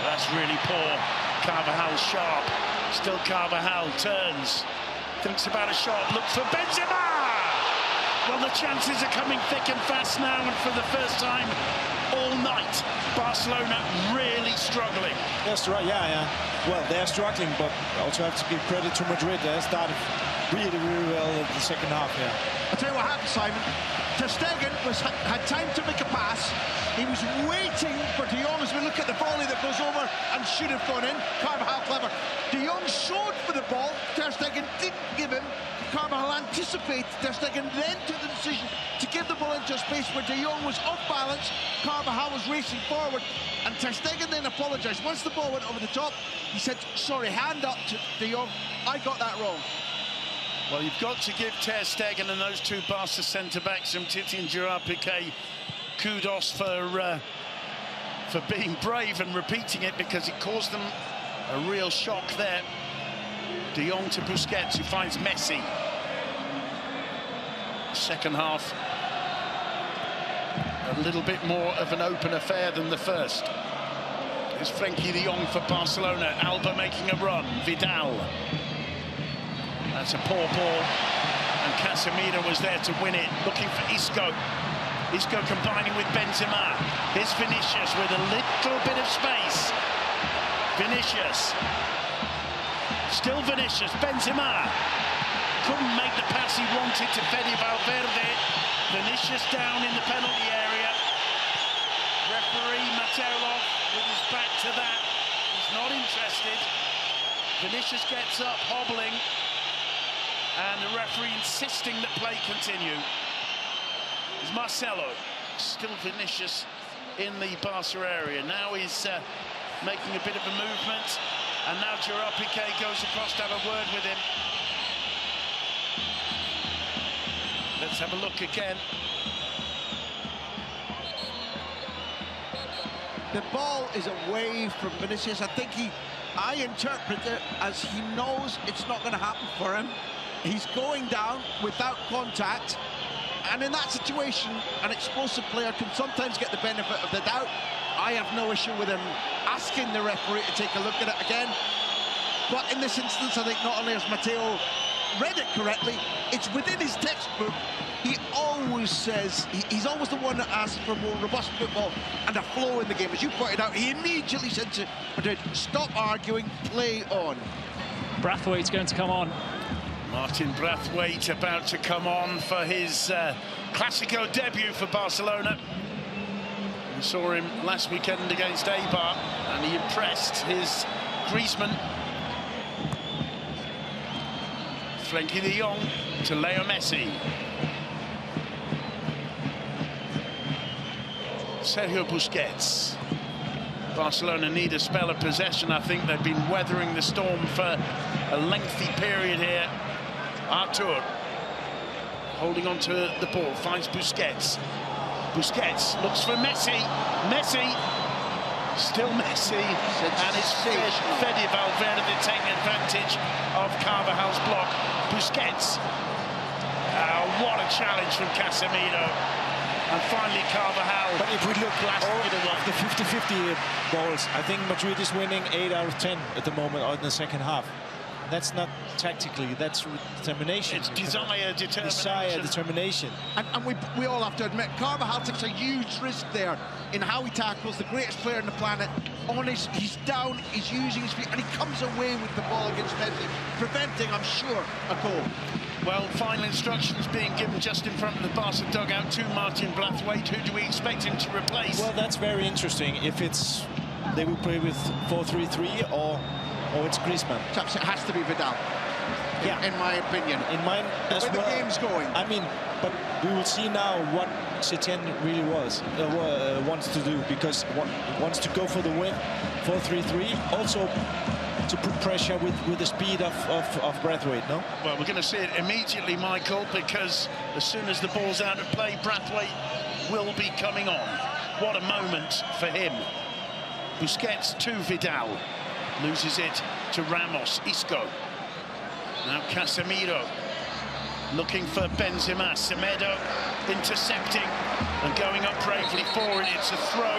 [SPEAKER 1] That's really poor. Carvajal sharp. Still Carvajal turns. Thinks about a shot. Looks for Benzema! Well, the chances are coming thick and fast now, and for the first time all night, Barcelona really struggling.
[SPEAKER 2] That's right, yeah. Well, they're struggling, but also have to give credit to Madrid. They started really, really well in the second half, yeah.
[SPEAKER 3] I'll tell you what happened, Simon. Ter Stegen had time to make a pass. He was waiting for De Jong, as we look at the volley that goes over and should have gone in. Carvajal clever. De Jong showed for the ball. Ter Stegen didn't give him. Carvajal anticipated. Ter Stegen then took the decision to give the ball into a space where De Jong was off balance. Carvajal was racing forward, and Ter Stegen then apologised. Once the ball went over the top, he said, sorry, hand up to De Jong. I got that wrong.
[SPEAKER 1] Well, you've got to give Ter Stegen and those two Barca centre-backs, Umtiti and Gerard Piqué, kudos for being brave and repeating it, because it caused them a real shock there. De Jong to Busquets, who finds Messi. Second half, a little bit more of an open affair than the first. It's Frenkie de Jong for Barcelona. Alba making a run. Vidal. That's a poor ball, and Casemiro was there to win it, looking for Isco. Isco combining with Benzema. Here's Vinicius with a little bit of space. Vinicius. Still Vinicius. Benzema. Couldn't make the pass he wanted to Fede Valverde. Vinicius down in the penalty area. Referee Mateolov with his back to that. He's not interested. Vinicius gets up, hobbling. And the referee insisting that play continue. It's Marcelo, still Vinicius in the Barca area. Now he's making a bit of a movement. And now Gerard Piqué goes across to have a word with him. Let's have a look again.
[SPEAKER 3] The ball is away from Vinicius. I interpret it as he knows it's not going to happen for him. He's going down without contact, and in that situation, an explosive player can sometimes get the benefit of the doubt. I have no issue with him asking the referee to take a look at it again. But in this instance, I think not only has Mateo read it correctly, it's within his textbook. He always says, he's always the one that asks for more robust football and a flow in the game. As you pointed out, he immediately said to Madrid, stop arguing, play on.
[SPEAKER 4] Braithwaite's going to come on.
[SPEAKER 1] Martin Braithwaite about to come on for his Clásico debut for Barcelona. We saw him last weekend against Eibar, and he impressed his Griezmann. Frenkie de Jong to Leo Messi. Sergio Busquets. Barcelona need a spell of possession. I think they've been weathering the storm for a lengthy period here. Artur holding on to the ball, finds Busquets. Busquets looks for Messi. Messi, still Messi, and it's Fede Valverde taking advantage of Carvajal's block. Busquets. What a challenge from Casemiro. And finally Carvajal.
[SPEAKER 2] But if we look at the 50-50 balls, I think Madrid is winning 8 out of 10 at the moment in the second half. That's not tactically, that's determination.
[SPEAKER 1] It's desire, determination.
[SPEAKER 3] And we all have to admit, Carvajal takes a huge risk there in how he tackles the greatest player on the planet. He's down, he's using his feet, and he comes away with the ball against Messi, preventing, I'm sure, a goal.
[SPEAKER 1] Well, final instructions being given just in front of the Barca dugout to Martin Braithwaite. Who do we expect him to replace?
[SPEAKER 2] Well, that's very interesting. If they will play with 4-3-3 or it's Griezmann.
[SPEAKER 3] Perhaps it has to be Vidal.
[SPEAKER 2] Yeah,
[SPEAKER 3] in my opinion.
[SPEAKER 2] In mine as well.
[SPEAKER 3] The game's going.
[SPEAKER 2] I mean, but we will see now what Setien really wants to do, because he wants to go for the win, 4-3-3. Also to put pressure with the speed of Braithwaite, no?
[SPEAKER 1] Well, we're going to see it immediately, Michael, because as soon as the ball's out of play, Braithwaite will be coming on. What a moment for him. Busquets to Vidal. Loses it to Ramos. Isco. Now Casemiro looking for Benzema. Semedo intercepting and going up bravely for it. It's a throw.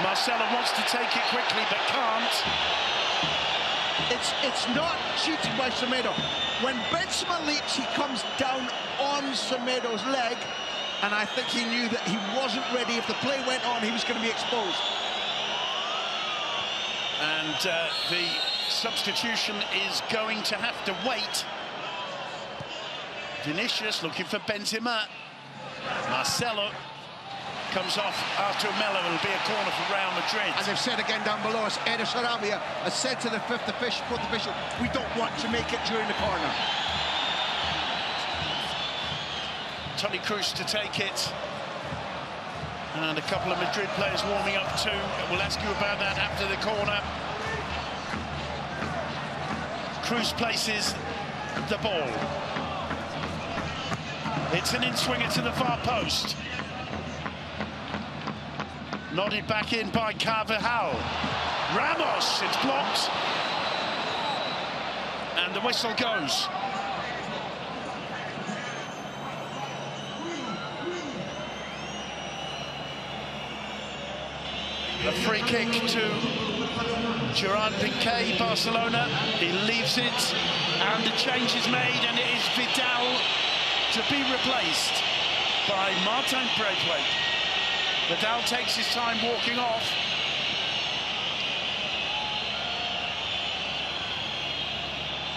[SPEAKER 1] Marcelo wants to take it quickly but can't.
[SPEAKER 3] It's not cheating by Semedo. When Benzema leaps, he comes down on Semedo's leg, and I think he knew that he wasn't ready. If the play went on, he was going to be exposed.
[SPEAKER 1] And the substitution is going to have to wait. Vinicius looking for Benzema. Marcelo comes off Artur Melo. It'll be a corner for Real Madrid.
[SPEAKER 3] As they've said again down below us, Eder Sarabia has said to the fourth official, we don't want to make it during the corner.
[SPEAKER 1] Toni Kroos to take it. And a couple of Madrid players warming up too. We'll ask you about that after the corner. Kroos places the ball. It's an in-swinger to the far post. Nodded back in by Carvajal. Ramos, it's blocked. And the whistle goes. A free kick to Gerard Piqué, Barcelona. He leaves it, and the change is made, and it is Vidal to be replaced by Martin Braithwaite. Vidal takes his time walking off.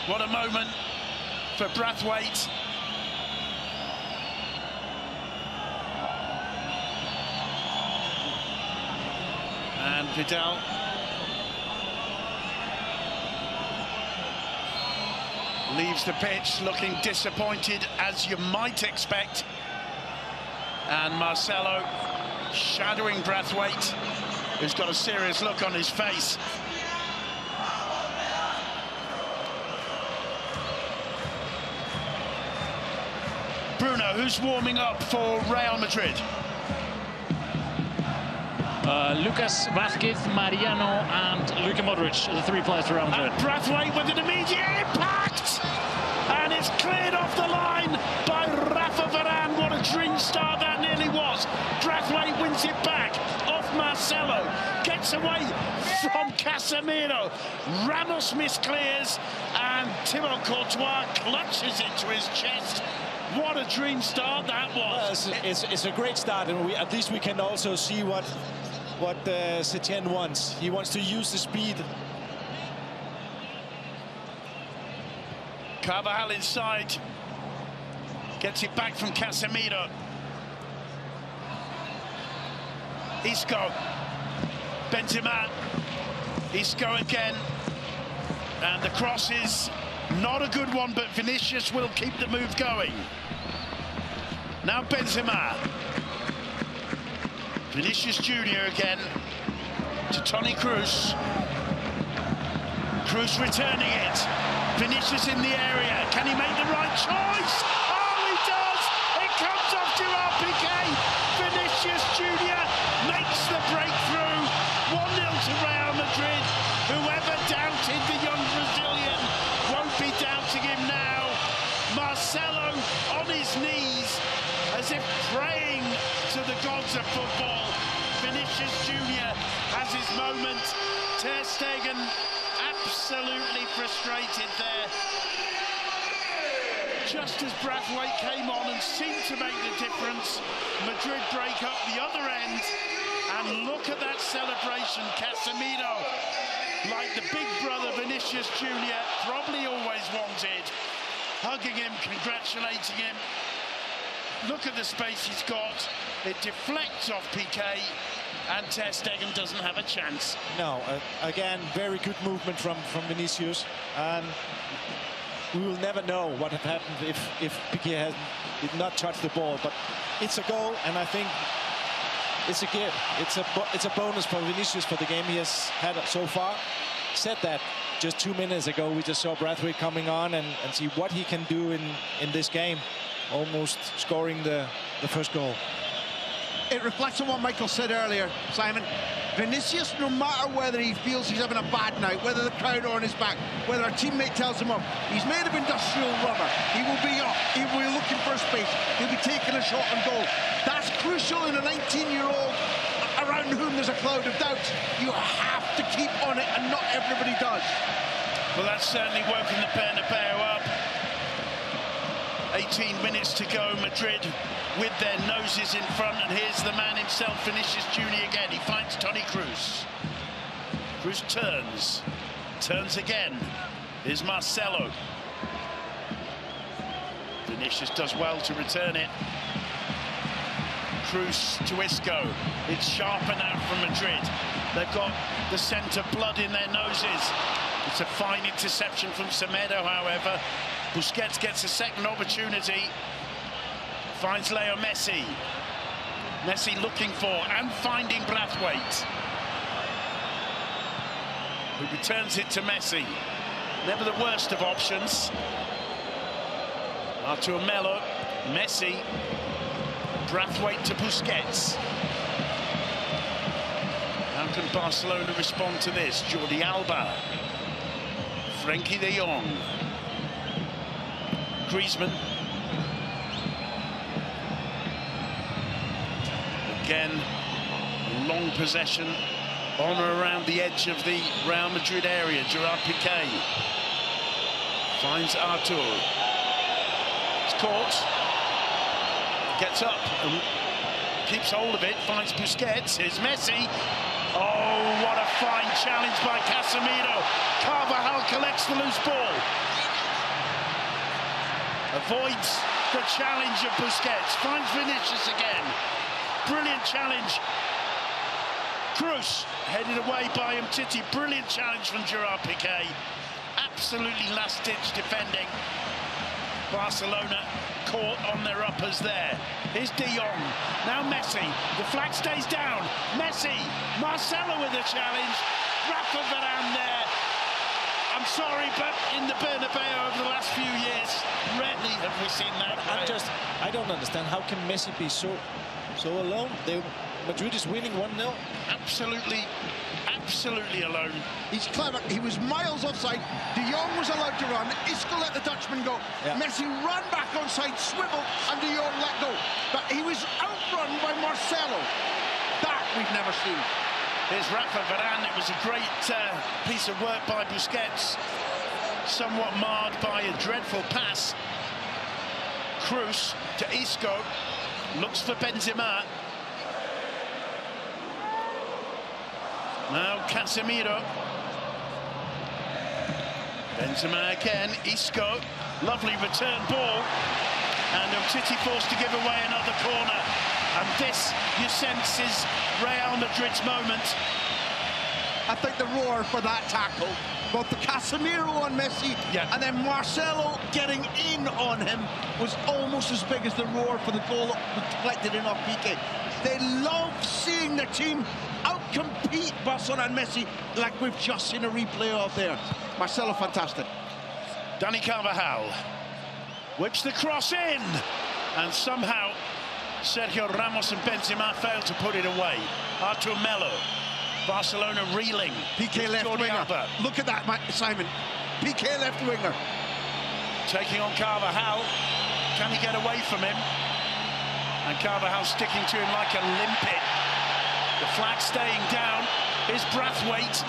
[SPEAKER 1] What a moment for Braithwaite. And Vidal leaves the pitch looking disappointed, as you might expect. And Marcelo shadowing Braithwaite, who's got a serious look on his face. Bruno, who's warming up for Real Madrid?
[SPEAKER 4] Lucas Vázquez, Mariano and Luka Modric are the three players for Real Madrid.
[SPEAKER 1] And Braithwaite with an immediate impact! And it's cleared off the line by Rafa Varane. What a dream start that nearly was. Braithwaite wins it back off Marcelo. Gets away from Casemiro. Ramos misclears and Thibaut Courtois clutches it to his chest. What a dream start that was.
[SPEAKER 2] It's a great start, and at least we can also see what Setien wants. He wants to use the speed.
[SPEAKER 1] Carvajal inside. Gets it back from Casemiro. Isco. Benzema. Isco again. And the cross is not a good one, but Vinicius will keep the move going. Now Benzema. Vinicius Junior again to Toni Kroos. Kroos returning it. Vinicius in the area. Can he make the right choice? Oh, he does! It comes off Gerard Piqué. Vinicius Junior makes the breakthrough. 1-0 to Real Madrid. Whoever doubted the young Brazilian won't be doubting him now. Marcelo on his knees, as if praying to the gods of football. Vinicius Junior has his moment. Ter Stegen absolutely frustrated there. Just as Braithwaite came on and seemed to make the difference, Madrid break up the other end. And look at that celebration. Casemiro, like the big brother Vinicius Junior probably always wanted, hugging him, congratulating him. Look at the space he's got. It deflects off Piqué, and Ter Stegen doesn't have a chance.
[SPEAKER 2] No, again, very good movement from Vinicius, and we will never know what had happened if Piqué did not touch the ball. But it's a goal, and I think it's a gift. It's a bonus for Vinicius for the game he has had so far. Said that just 2 minutes ago. We just saw Braithwaite coming on and see what he can do in this game, almost scoring the first goal.
[SPEAKER 3] It reflects on what Michael said earlier, Simon. Vinicius, no matter whether he feels he's having a bad night, whether the crowd are on his back, whether a teammate tells him up, he's made of industrial rubber. He will be up, he will be looking for space, he'll be taking a shot on goal. That's crucial in a 19-year-old around whom there's a cloud of doubt. You have to keep on it, and not everybody does.
[SPEAKER 1] Well, that's certainly woken the Bernabeu up. 18 minutes to go, Madrid with their noses in front, and here's the man himself, Vinicius Junior again. He finds Toni Kroos. Kroos turns again. Here's Marcelo. Vinicius does well to return it. Kroos to Isco. It's sharper now from Madrid. They've got the centre blood in their noses. It's a fine interception from Semedo, however. Busquets gets a second opportunity. Finds Leo Messi. Messi looking for and finding Braithwaite, who returns it to Messi. Never the worst of options. Artur Melo, Messi, Braithwaite to Busquets. How can Barcelona respond to this? Jordi Alba, Frenkie de Jong, Griezmann. Again, long possession on or around the edge of the Real Madrid area. Gerard Piqué finds Artur. It's caught. Gets up and keeps hold of it. Finds Busquets. Here's Messi. Oh, what a fine challenge by Casemiro. Carvajal collects the loose ball. Avoids the challenge of Busquets. Finds Vinicius again. Brilliant challenge. Cruz headed away by Umtiti. Brilliant challenge from Gerard Piqué. Absolutely last-ditch defending. Barcelona caught on their uppers there. Here's De Jong. Now Messi. The flag stays down. Messi. Marcelo with the challenge. Rafa Varane there. I'm sorry, but in the Bernabeu over the last few years, rarely have we seen that.
[SPEAKER 2] I don't understand. How can Messi be so alone? Madrid is winning 1-0. Absolutely alone.
[SPEAKER 3] He's clever. He was miles offside. De Jong was allowed to run. Isco let the Dutchman go. Yeah. Messi ran back onside, swiveled, and De Jong let go. But he was outrun by Marcelo. That we've never seen.
[SPEAKER 1] Here's Rafa Varane. It was a great piece of work by Busquets. Somewhat marred by a dreadful pass. Cruz to Isco. Looks for Benzema. Now Casemiro. Benzema again. Isco. Lovely return ball. And Umtiti forced to give away another corner. And this, you sense, is Real Madrid's moment.
[SPEAKER 3] I think the roar for that tackle, both the Casemiro on Messi and then Marcelo getting in on him, was almost as big as the roar for the goal deflected in off Piqué. They love seeing their team outcompete Barcelona and Messi like we've just seen a replay of there. Marcelo, fantastic.
[SPEAKER 1] Dani Carvajal whips the cross in, and somehow Sergio Ramos and Benzema failed to put it away. Artur Melo, Barcelona reeling.
[SPEAKER 3] Piqué left winger. Alba. Look at that, Simon. Piqué left winger.
[SPEAKER 1] Taking on Carvajal. Can he get away from him? And Carvajal sticking to him like a limpet. The flag staying down. Here's Braithwaite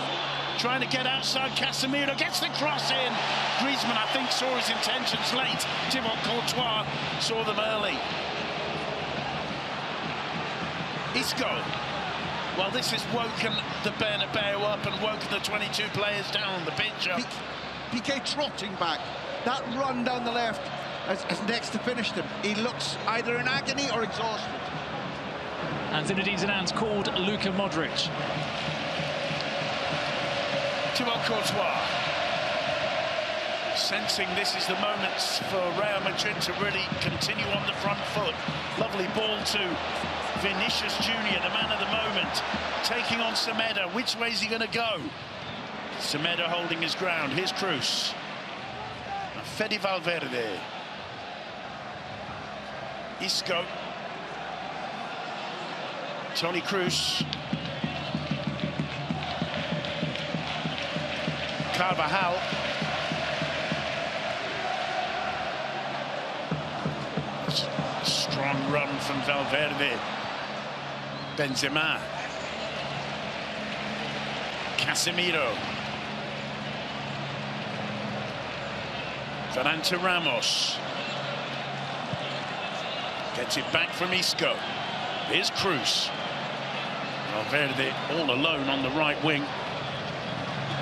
[SPEAKER 1] trying to get outside Casemiro. Gets the cross in. Griezmann, I think, saw his intentions late. Thibaut Courtois saw them early. Isco. Well, this has woken the Bernabeu up and woken the 22 players down the pitch up.
[SPEAKER 3] Piqué trotting back. That run down the left has next to finished him. He looks either in agony or exhausted.
[SPEAKER 4] And Zinedine Zidane's called Luka Modric.
[SPEAKER 1] Thibaut Courtois. Sensing this is the moment for Real Madrid to really continue on the front foot. Lovely ball to Vinicius Jr., the man of the moment, taking on Semedo. Which way is he going to go? Semedo holding his ground. Here's Cruz. Fede Valverde. Isco. Toni Kroos. Carvajal. Strong run from Valverde. Benzema. Casemiro. Varane to Ramos. Gets it back from Isco. Here's Cruz. Valverde all alone on the right wing.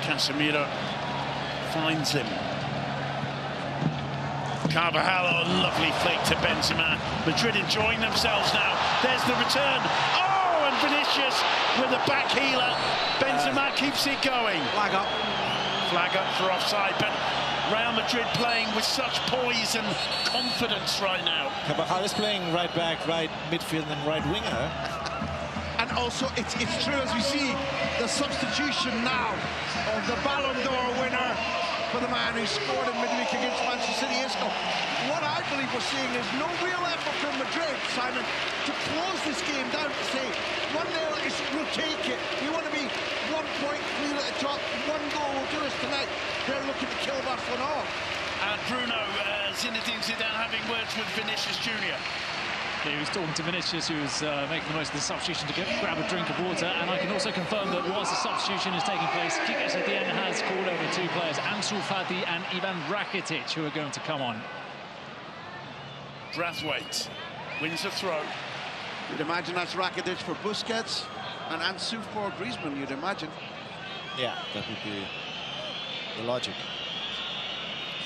[SPEAKER 1] Casemiro finds him. Carvajal, oh, lovely flick to Benzema. Madrid enjoying themselves now. There's the return. Oh, and Vinicius with a back heeler. Benzema keeps it going.
[SPEAKER 3] Flag up.
[SPEAKER 1] Flag up for offside, but Real Madrid playing with such poise and confidence right now.
[SPEAKER 2] Carvajal is playing right back, right midfield and right winger.
[SPEAKER 3] And also, it's true, as we see, the substitution now of the Ballon d'Or winner for the man who scored in midweek against Manchester City, Isco. What I believe we're seeing is no real effort from Madrid, Simon, to close this game down, to say 1-0 is we'll take it. We want to be 1 point clear at the top. 1 goal will do us tonight. They're looking to kill Barcelona off.
[SPEAKER 1] And Bruno, Zinedine Zidane having words with Vinicius Junior.
[SPEAKER 4] He was talking to Vinicius, who was making the most of the substitution to grab a drink of water. And I can also confirm that whilst the substitution is taking place, Quique Setién has called over 2 players, Ansu Fati and Ivan Rakitic, who are going to come on.
[SPEAKER 1] Brathwaite wins the throw.
[SPEAKER 3] You'd imagine that's Rakitic for Busquets and Ansu for Griezmann, you'd imagine.
[SPEAKER 2] Yeah, that would be the logic.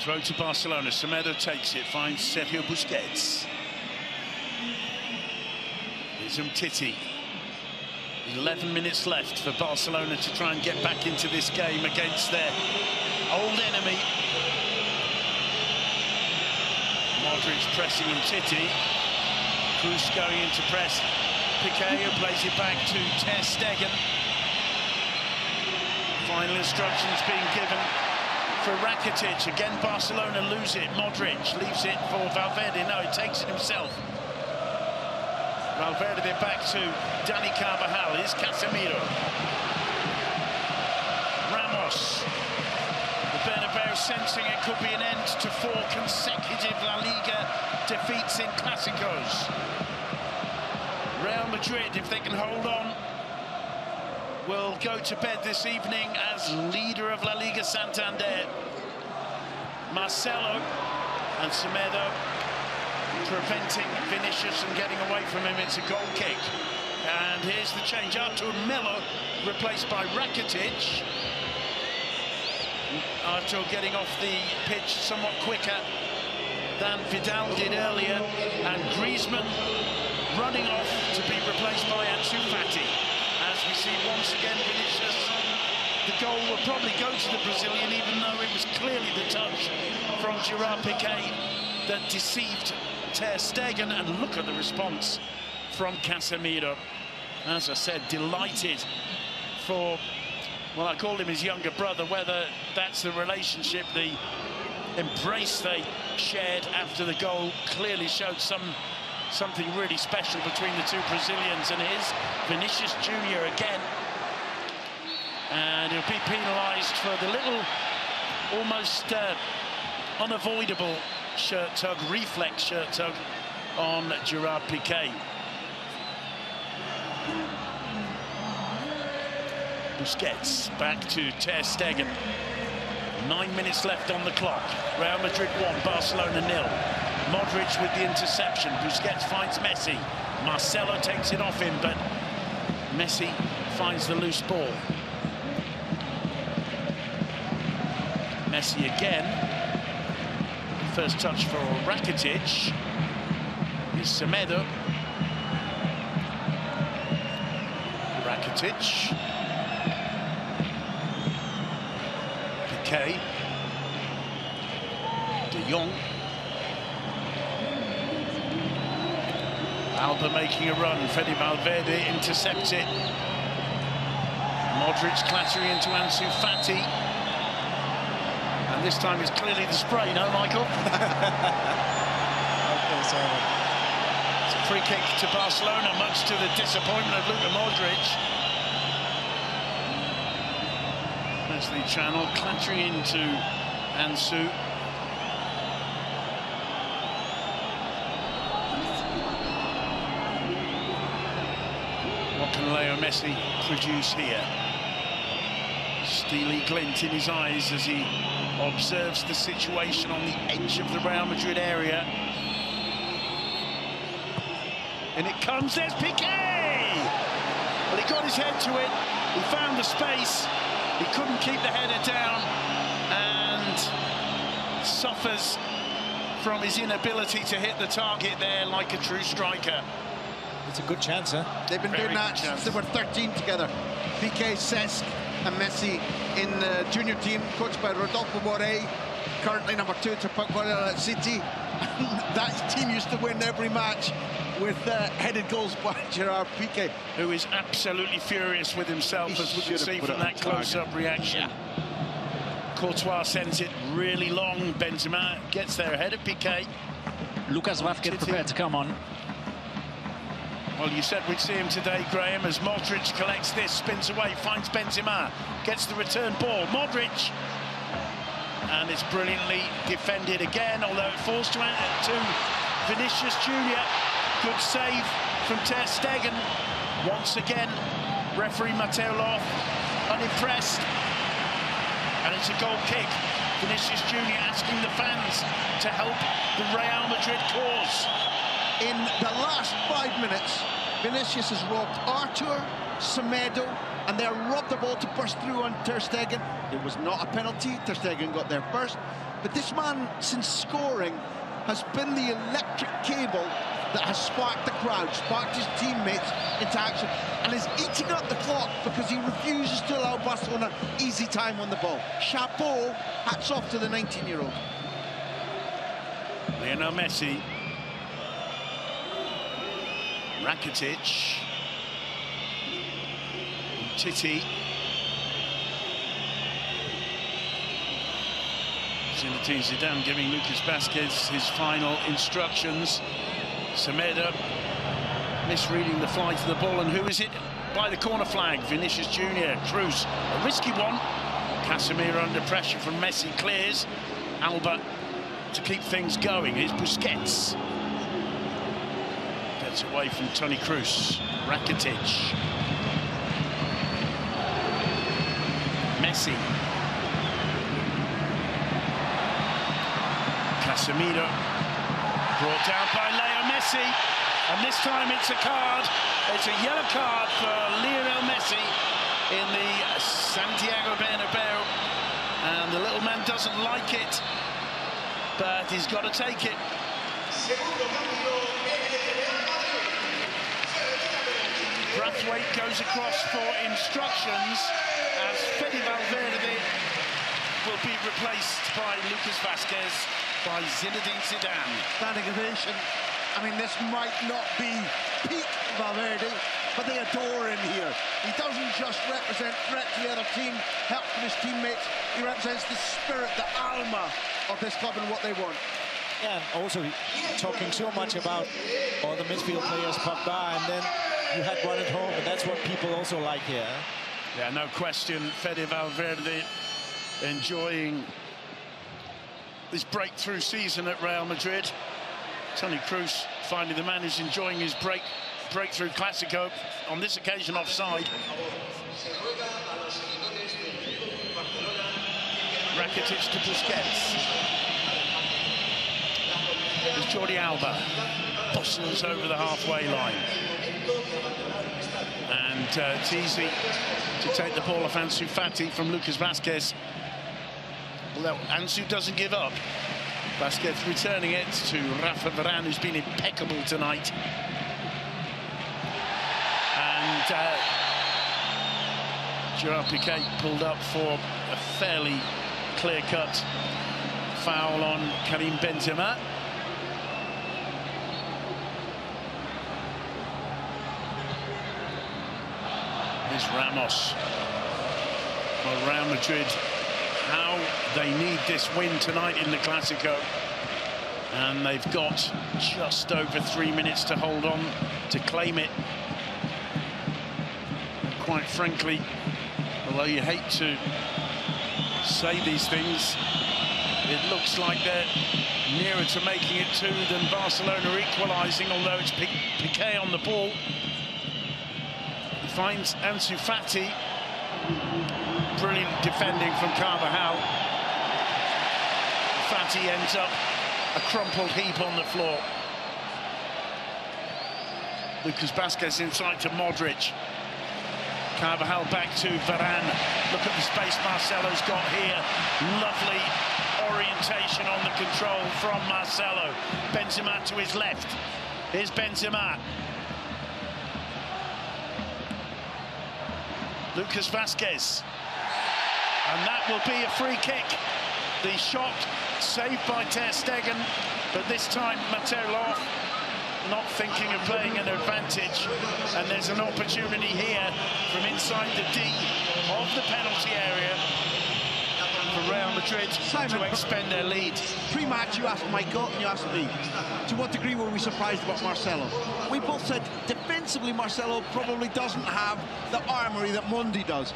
[SPEAKER 1] Throw to Barcelona. Semedo takes it, finds Sergio Busquets. Here's Umtiti. 11 minutes left for Barcelona to try and get back into this game against their old enemy. Modric pressing Umtiti. Cruz going into press. Piqué, who plays it back to Ter Stegen. Final instructions being given for Rakitic. Again, Barcelona lose it. Modric leaves it for Valverde. No, he takes it himself. Valverde then back to Dani Carvajal. Here's Casemiro. Ramos. The Bernabeu sensing it could be an end to 4 consecutive La Liga defeats in Clásicos. Real Madrid, if they can hold on, will go to bed this evening as leader of La Liga Santander. Marcelo and Semedo preventing Vinicius and getting away from him. It's a goal kick. And here's the change. Artur Melo replaced by Rakitic. Artur getting off the pitch somewhat quicker than Vidal did earlier. And Griezmann running off to be replaced by Ansu Fati. As we see once again Vinicius, the goal will probably go to the Brazilian, even though it was clearly the touch from Gerard Piqué that deceived Ter Stegen. And look at the response from Casemiro. As I said, delighted for, well, I called him his younger brother, whether that's the relationship, the embrace they shared after the goal clearly showed something really special between the 2 Brazilians. And here's Vinicius Junior again. And he'll be penalised for the little, almost unavoidable shirt tug, reflex shirt tug on Gerard Piqué. Busquets back to Ter Stegen. 9 minutes left on the clock. Real Madrid 1, Barcelona 0. Modric with the interception. Busquets finds Messi. Marcelo takes it off him, but Messi finds the loose ball. Messi again. First touch for Rakitic. Here's Semedo. Rakitic. Piqué. De Jong. Alba making a run. Fede Valverde intercepts it. Modric clattering into Ansu Fati. And this time it's clearly the spray, no, Michael?
[SPEAKER 2] Okay, so
[SPEAKER 1] it's a free kick to Barcelona, much to the disappointment of Luka Modric. There's the channel, clattering into Ansu. What can Leo Messi produce here? Steely glint in his eyes as he observes the situation on the edge of the Real Madrid area. And it comes, there's Piqué! Well, he got his head to it, he found the space, he couldn't keep the header down, and suffers from his inability to hit the target there like a true striker.
[SPEAKER 2] it's a good chance, huh?
[SPEAKER 3] They've been doing that since they were 13 together. Piqué, Cesc and Messi in the junior team, coached by Rodolfo Morey, currently number 2 to Paqueta City. That team used to win every match with headed goals by Gerard Piqué,
[SPEAKER 1] who is absolutely furious with himself, as we can see from that close-up reaction. Courtois sends it really long. Benzema gets there ahead of Piqué.
[SPEAKER 4] Lucas Vázquez prepared to come on.
[SPEAKER 1] Well, you said we'd see him today, Graham, as Modric collects this, spins away, finds Benzema, gets the return ball. Modric, and it's brilliantly defended again, although it falls to Vinicius Junior. Good save from Ter Stegen. Once again, referee Mateo Loff unimpressed, and it's a goal kick. Vinicius Junior asking the fans to help the Real Madrid cause.
[SPEAKER 3] In the last 5 minutes, Vinicius has robbed Artur, Semedo, and they robbed the ball to burst through on Ter Stegen. It was not a penalty. Ter Stegen got there first. But this man, since scoring, has been the electric cable that has sparked the crowd, sparked his teammates into action, and is eating up the clock because he refuses to allow Barcelona easy time on the ball. Chapeau, hats off to the 19-year-old.
[SPEAKER 1] Lionel Messi. Rakitic. Titi. Zinedine Zidane giving Lucas Vázquez his final instructions. Semedo misreading the flight of the ball, and who is it by the corner flag? Vinicius Junior. Cruz, a risky one. Casemiro under pressure from Messi, clears. Alba to keep things going. Here's Busquets. Gets away from Toni Kroos. Rakitic. Messi. Casemiro. Brought down by Leo Messi. And this time it's a card. It's a yellow card for Lionel Messi in the Santiago Bernabeu. And the little man doesn't like it, but he's got to take it. Brathwaite goes across for instructions as Fede Valverde will be replaced by Lucas Vázquez by Zinedine Zidane.
[SPEAKER 3] Standing ovation. I mean, this might not be peak Valverde, but they adore him here. He doesn't just represent threat to the other team, help from his teammates. He represents the spirit, the alma of this club and what they want.
[SPEAKER 2] Yeah, and also talking so much about all the midfield players, Pogba, and then you had one at home, and that's what people also like here.
[SPEAKER 1] Yeah, no question. Fede Valverde enjoying this breakthrough season at Real Madrid. Toni Kroos finally the man who's enjoying his breakthrough Clásico, on this occasion offside. Rakitic to Busquets. There's Jordi Alba. Bustles over the halfway line. And it's easy to take the ball off Ansu Fati from Lucas Vázquez. Although Ansu doesn't give up. Vázquez returning it to Rafa Varane, who's been impeccable tonight. And Gerard Piqué pulled up for a fairly clear-cut foul on Karim Benzema. Here's Ramos. Well, Real Madrid, how they need this win tonight in the Clásico. And they've got just over 3 minutes to hold on to claim it. Quite frankly, although you hate to say these things, it looks like they're nearer to making it two than Barcelona equalising, although it's Piqué on the ball. He finds Ansu Fati. Brilliant defending from Carvajal. Fati ends up a crumpled heap on the floor. Lucas Vázquez inside to Modric. Carvajal back to Varane. Look at the space Marcelo's got here. Lovely orientation on the control from Marcelo. Benzema to his left. Here's Benzema. Lucas Vázquez. And that will be a free kick. The shot saved by Ter Stegen, but this time Mateo Loff not thinking of playing an advantage, and there's an opportunity here from inside the D of the penalty area for Real Madrid to expand their lead.
[SPEAKER 5] Pre-match, you asked Michael and you asked me, to what degree were we surprised about Marcelo? We both said defensively Marcelo probably doesn't have the armoury that Monday does.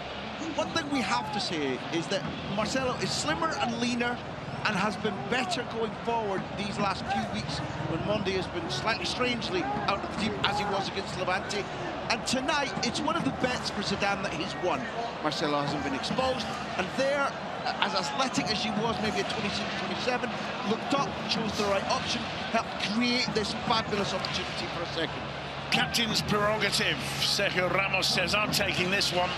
[SPEAKER 5] One thing we have to say is that Marcelo is slimmer and leaner and has been better going forward these last few weeks when Monday has been slightly strangely out of the team as he was against Levante. And tonight, it's one of the bets for Zidane that he's won. Marcelo hasn't been exposed, and there, as athletic as she was, maybe at 26, 27, looked up, chose the right option, helped create this fabulous opportunity for a second.
[SPEAKER 1] Captain's prerogative. Sergio Ramos says, I'm taking this one.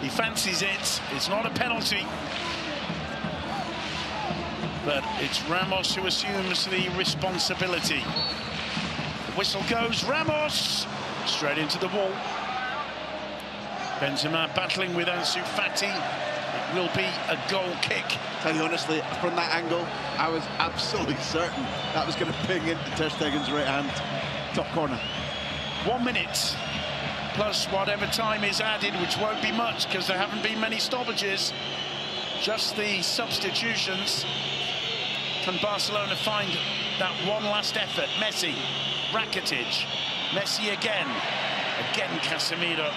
[SPEAKER 1] He fancies it. It's not a penalty. But it's Ramos who assumes the responsibility. The whistle goes, Ramos straight into the wall. Benzema battling with Ansu Fati. It will be a goal kick.
[SPEAKER 5] Tell you honestly, from that angle, I was absolutely certain that was going to ping into Ter Stegen's right hand, top corner.
[SPEAKER 1] 1 minute plus whatever time is added, which won't be much because there haven't been many stoppages, just the substitutions. Can Barcelona find that one last effort? Messi, Rakitic, Messi again Casemiro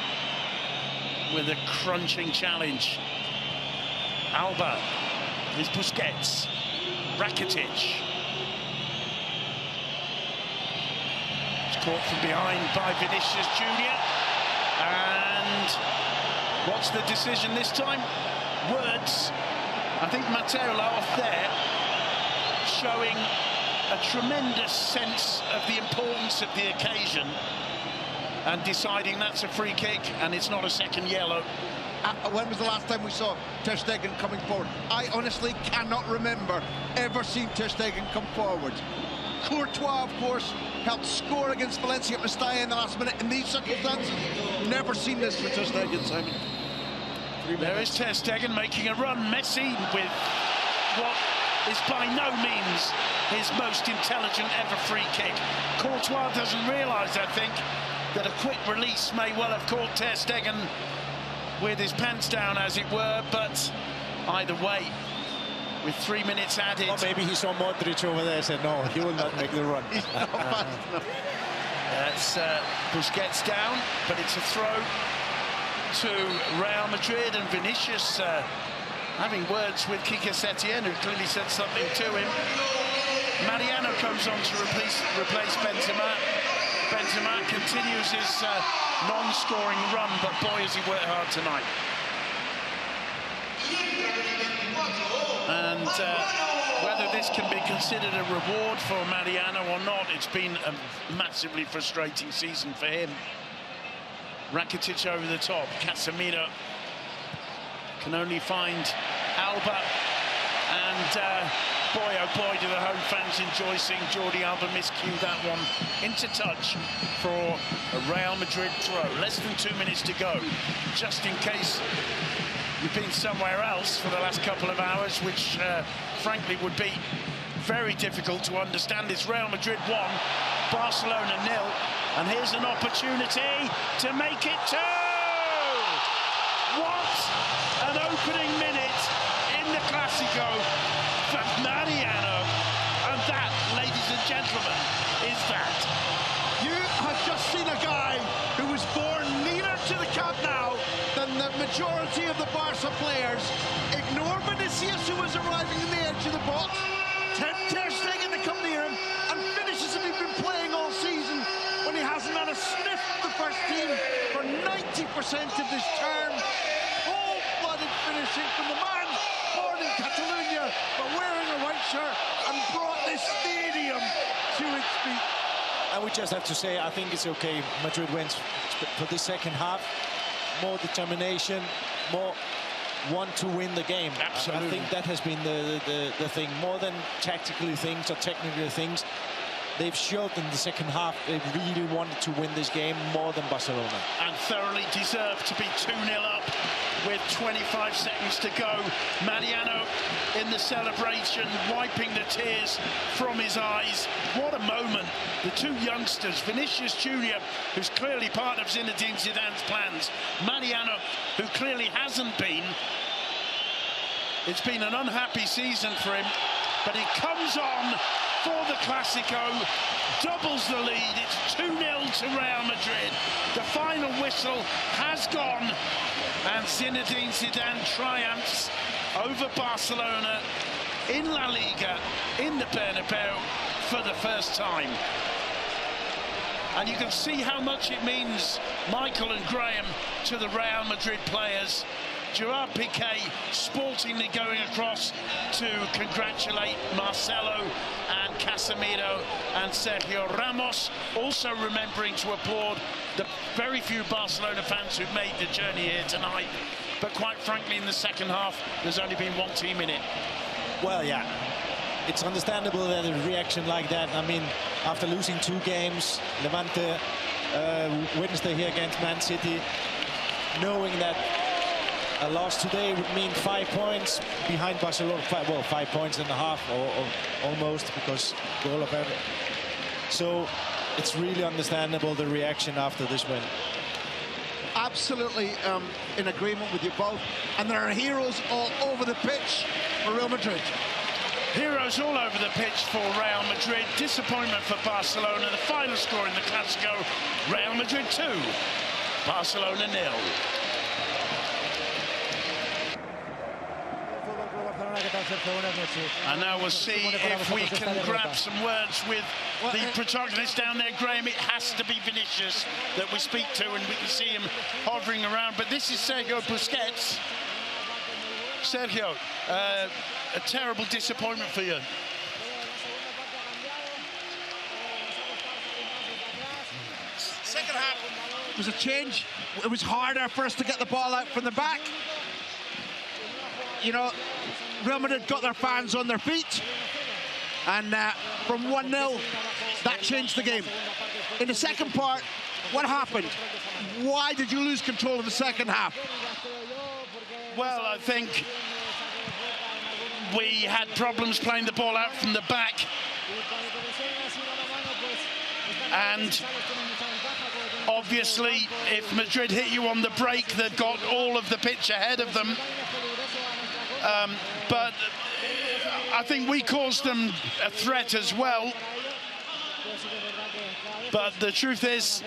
[SPEAKER 1] with a crunching challenge. Alba, is Busquets, Rakitic. It's caught from behind by Vinicius Junior. And what's the decision this time? Words. I think Mateo Laoth there showing a tremendous sense of the importance of the occasion and deciding that's a free kick and it's not a second yellow.
[SPEAKER 5] When was the last time we saw Ter Stegen coming forward? I honestly cannot remember ever seeing Ter Stegen come forward. Courtois, of course, helped score against Valencia at Mestalla in the last minute. In these circumstances, never seen this for Ter Stegen, Simon.
[SPEAKER 1] There is Ter Stegen making a run. Messi with what is by no means his most intelligent ever free kick. Courtois doesn't realise, I think, that a quick release may well have caught Ter Stegen with his pants down, as it were, but either way, with 3 minutes added...
[SPEAKER 2] Or maybe he saw Modric over there and said, no, he will not make the run.
[SPEAKER 5] He's not fast enough.
[SPEAKER 1] That's Busquets down, but it's a throw to Real Madrid, and Vinicius having words with Quique Setien, who clearly said something to him. Mariano comes on to replace Benzema. Benzema continues his non-scoring run, but boy, has he worked hard tonight. And whether this can be considered a reward for Mariano or not, it's been a massively frustrating season for him. Rakitic over the top. Casemiro can only find Alba, and boy oh boy do the home fans enjoy seeing Jordi Alba miscue that one into touch for a Real Madrid throw. Less than 2 minutes to go. Just in case you've been somewhere else for the last couple of hours, which frankly would be very difficult to understand. It's Real Madrid 1, Barcelona 0, and here's an opportunity to make it 2! What an opening minute in the Clásico for Mariano, and that, ladies and gentlemen, is that.
[SPEAKER 5] You have just seen a guy who was born nearer to the Camp Nou than the majority of the Barca players. Ignore Vinicius, who was arriving in the edge of the box. Ter Stegen to come near him, and finishes him. He's been playing all season when he hasn't had a sniff of the first team for 90% of this term. Cold-blooded finishing from the man born in Catalonia, but wearing a white shirt, and brought this stadium to its feet.
[SPEAKER 2] And we just have to say, I think it's okay. Madrid wins for the second half. More determination, more want to win the game.
[SPEAKER 1] Absolutely.
[SPEAKER 2] I think that has been the thing. More than tactically things or technical things, they've showed in the second half they really wanted to win this game more than Barcelona.
[SPEAKER 1] And thoroughly deserved to be 2-0 up with 25 seconds to go. Mariano in the celebration, wiping the tears from his eyes. What a moment. The two youngsters, Vinicius Junior, who's clearly part of Zinedine Zidane's plans, Mariano, who clearly hasn't been, It's been an unhappy season for him, but he comes on for the Clásico, doubles the lead. It's 2-0 to Real Madrid. The final whistle has gone, and Zinedine Zidane triumphs over Barcelona in La Liga, in the Bernabeu, for the first time. And you can see how much it means, Michael and Graham, to the Real Madrid players. Gerard Piqué sportingly going across to congratulate Marcelo and Casemiro, and Sergio Ramos also remembering to applaud the very few Barcelona fans who've made the journey here tonight. But quite frankly, in the second half, there's only been one team in it.
[SPEAKER 2] Well, yeah, it's understandable that a reaction like that. I mean, after losing 2 games, Levante Wednesday here against Man City, knowing that a loss today would mean 5 points behind Barcelona. 5 points and a half, or almost, because goal of it. So it's really understandable, the reaction after this win.
[SPEAKER 5] Absolutely in agreement with you both. And there are heroes all over the pitch for Real Madrid.
[SPEAKER 1] Heroes all over the pitch for Real Madrid. Disappointment for Barcelona. The final score in the Clásico, Real Madrid 2, Barcelona 0. And now we'll see if we can grab some words with the protagonist down there, Graham. It has to be Vinicius that we speak to, and we can see him hovering around. But this is Sergio Busquets. Sergio, a terrible disappointment for you.
[SPEAKER 5] Second half was a change. It was harder for us to get the ball out from the back. You know, Real Madrid got their fans on their feet, and from 1-0, that changed the game. In the second part, what happened? Why did you lose control of the second half?
[SPEAKER 1] Well, I think we had problems playing the ball out from the back, and obviously if Madrid hit you on the break, they've got all of the pitch ahead of them. But I think we caused them a threat as well. But the truth is,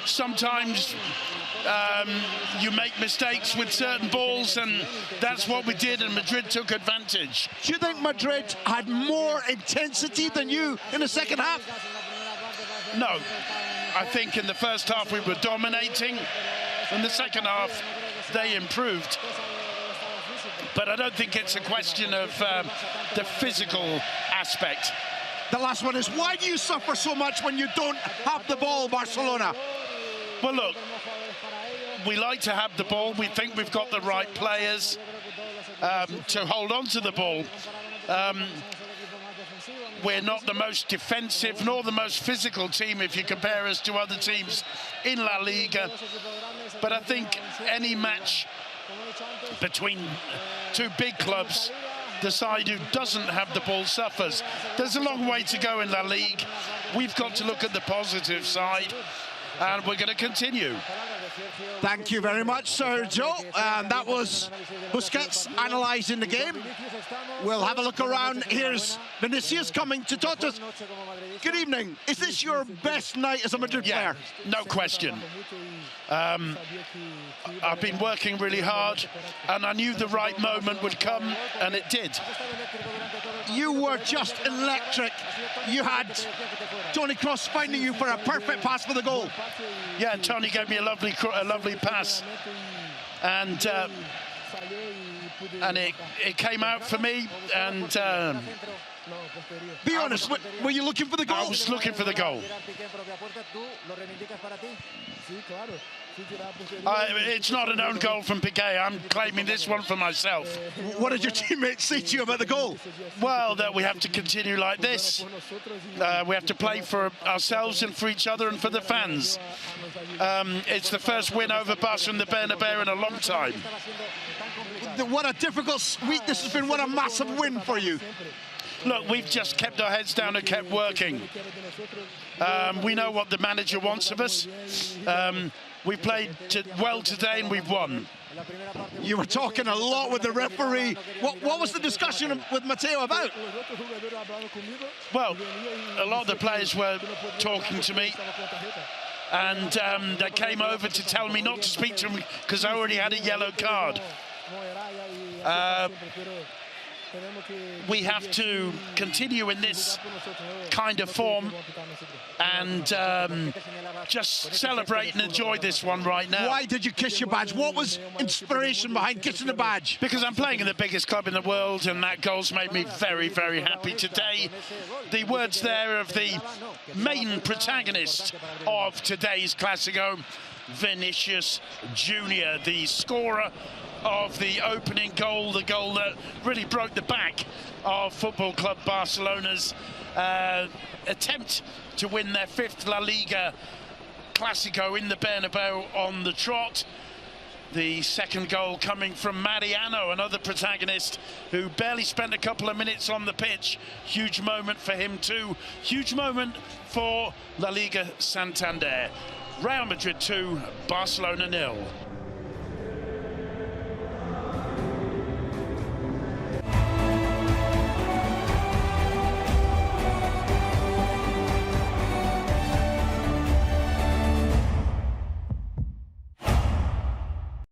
[SPEAKER 1] sometimes you make mistakes with certain balls, and that's what we did, and Madrid took advantage.
[SPEAKER 5] Do you think Madrid had more intensity than you in the second half?
[SPEAKER 1] No. I think in the first half we were dominating. In the second half, they improved. But I don't think it's a question of the physical aspect.
[SPEAKER 5] The last one is, why do you suffer so much when you don't have the ball, Barcelona?
[SPEAKER 1] Well, look, we like to have the ball. We think we've got the right players to hold on to the ball. We're not the most defensive nor the most physical team if you compare us to other teams in La Liga. But I think any match between two big clubs, the side who doesn't have the ball suffers. There's a long way to go in La Ligue. We've got to look at the positive side, and we're going to continue.
[SPEAKER 5] Thank you very much, Sergio. That was Busquets analysing the game. We'll have a look around. Here's Vinicius coming to talk to us. Good evening. Is this your best night as a Madrid player?
[SPEAKER 1] No question. I've been working really hard, and I knew the right moment would come, and it did.
[SPEAKER 5] You were just electric. You had Toni Kroos finding you for a perfect pass for the goal.
[SPEAKER 1] Yeah, Tony gave me a lovely pass, and it came out for me, and
[SPEAKER 5] be honest, were you looking for the goal?
[SPEAKER 1] I was looking for the goal. It's not an own goal from Piqué. I'm claiming this one for myself.
[SPEAKER 5] What did your teammates say to you about the goal?
[SPEAKER 1] Well, that we have to continue like this. We have to play for ourselves and for each other and for the fans. It's the first win over Barca in the Bernabeu in a long time.
[SPEAKER 5] What a difficult week this has been. What a massive win for you.
[SPEAKER 1] Look, we've just kept our heads down and kept working. We know what the manager wants of us. We played well today and we've won.
[SPEAKER 5] You were talking a lot with the referee. What was the discussion with Mateo about?
[SPEAKER 1] Well, a lot of the players were talking to me, and they came over to tell me not to speak to them because I already had a yellow card. We have to continue in this kind of form and just celebrate and enjoy this one right now.
[SPEAKER 5] Why did you kiss your badge? What was inspiration behind kissing the badge?
[SPEAKER 1] Because I'm playing in the biggest club in the world, and that goal's made me very, very happy today. The words there of the main protagonist of today's Clásico, Vinicius Junior, the scorer of the opening goal, the goal that really broke the back of Football Club Barcelona's attempt to win their 5th La Liga Clásico in the Bernabeu on the trot. The second goal coming from Mariano, another protagonist who barely spent a couple of minutes on the pitch. Huge moment for him too. Huge moment for La Liga Santander. Real Madrid 2, Barcelona 0.